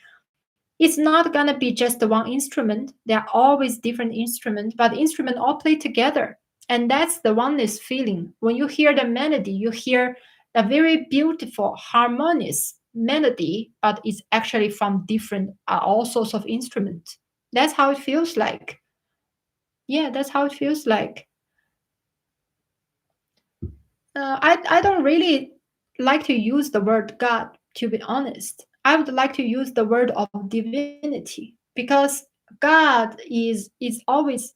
it's not gonna be just the one instrument. There are always different instruments, but instruments all play together, and that's the oneness feeling. When you hear the melody, you hear a very beautiful, harmonious melody, but it's actually from different, all sorts of instruments. That's how it feels like. Yeah, that's how it feels like. I don't really like to use the word God, to be honest. I would like to use the word of divinity because God is always,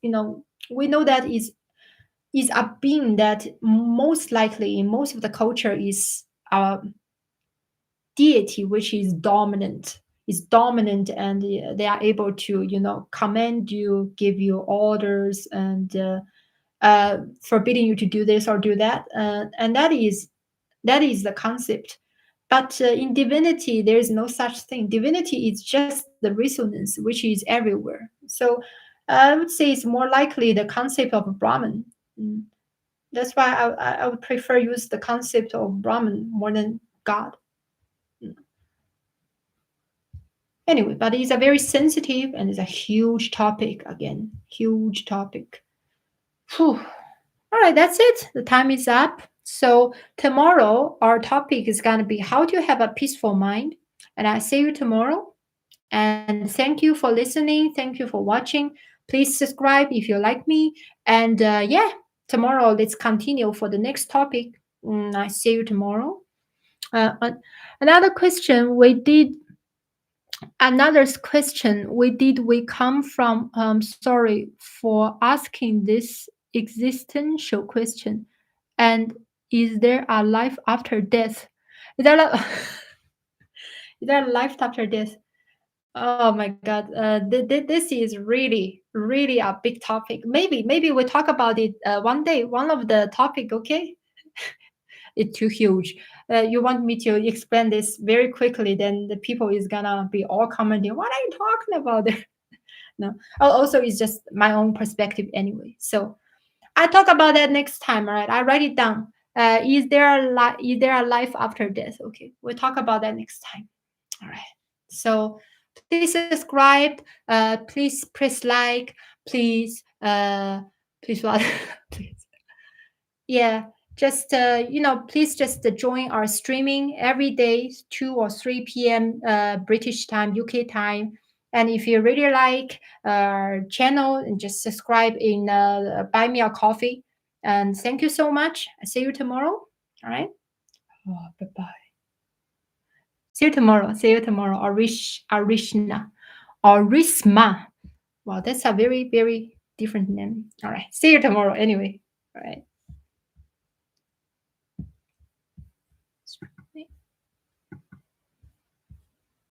we know that is a being that most likely in most of the culture is a deity which is dominant, and they are able to command you, give you orders, and forbidding you to do this or do that, and that is the concept. But in divinity, there is no such thing. Divinity is just the resonance, which is everywhere. So I would say it's more likely the concept of Brahman. Mm. That's why I would prefer use the concept of Brahman more than God. Mm. Anyway, but it's a very sensitive and it's a huge topic again. Huge topic. Whew. All right, that's it. The time is up. So tomorrow our topic is going to be how to have a peaceful mind. And I see you tomorrow. And thank you for listening. Thank you for watching. Please subscribe if you like me. And yeah, tomorrow let's continue for the next topic. I see you tomorrow. Another question we did. Another question we come from. Sorry for asking this existential question. And is there a life after death? Is there a, is there a life after death? Oh my God, this is really a big topic. Maybe we talk about it one day. One of the topic, okay? It's too huge. You want me to explain this very quickly? Then the people is gonna be all commenting. What are you talking about? No. Also, it's just my own perspective anyway. So I talk about that next time. All right, I write it down. Is there a life after death? Okay, we'll talk about that next time. All right. So please subscribe. Please press like. Please, please what? Please. Yeah, just please just join our streaming every day, 2 or 3 p.m. British time, UK time. And if you really like our channel, and just subscribe in buy me a coffee. And thank you so much. See you tomorrow. All right. Oh, bye bye. See you tomorrow. See you tomorrow. Arishna. Arisma. Wow, that's a very, very different name. All right. See you tomorrow anyway. All right.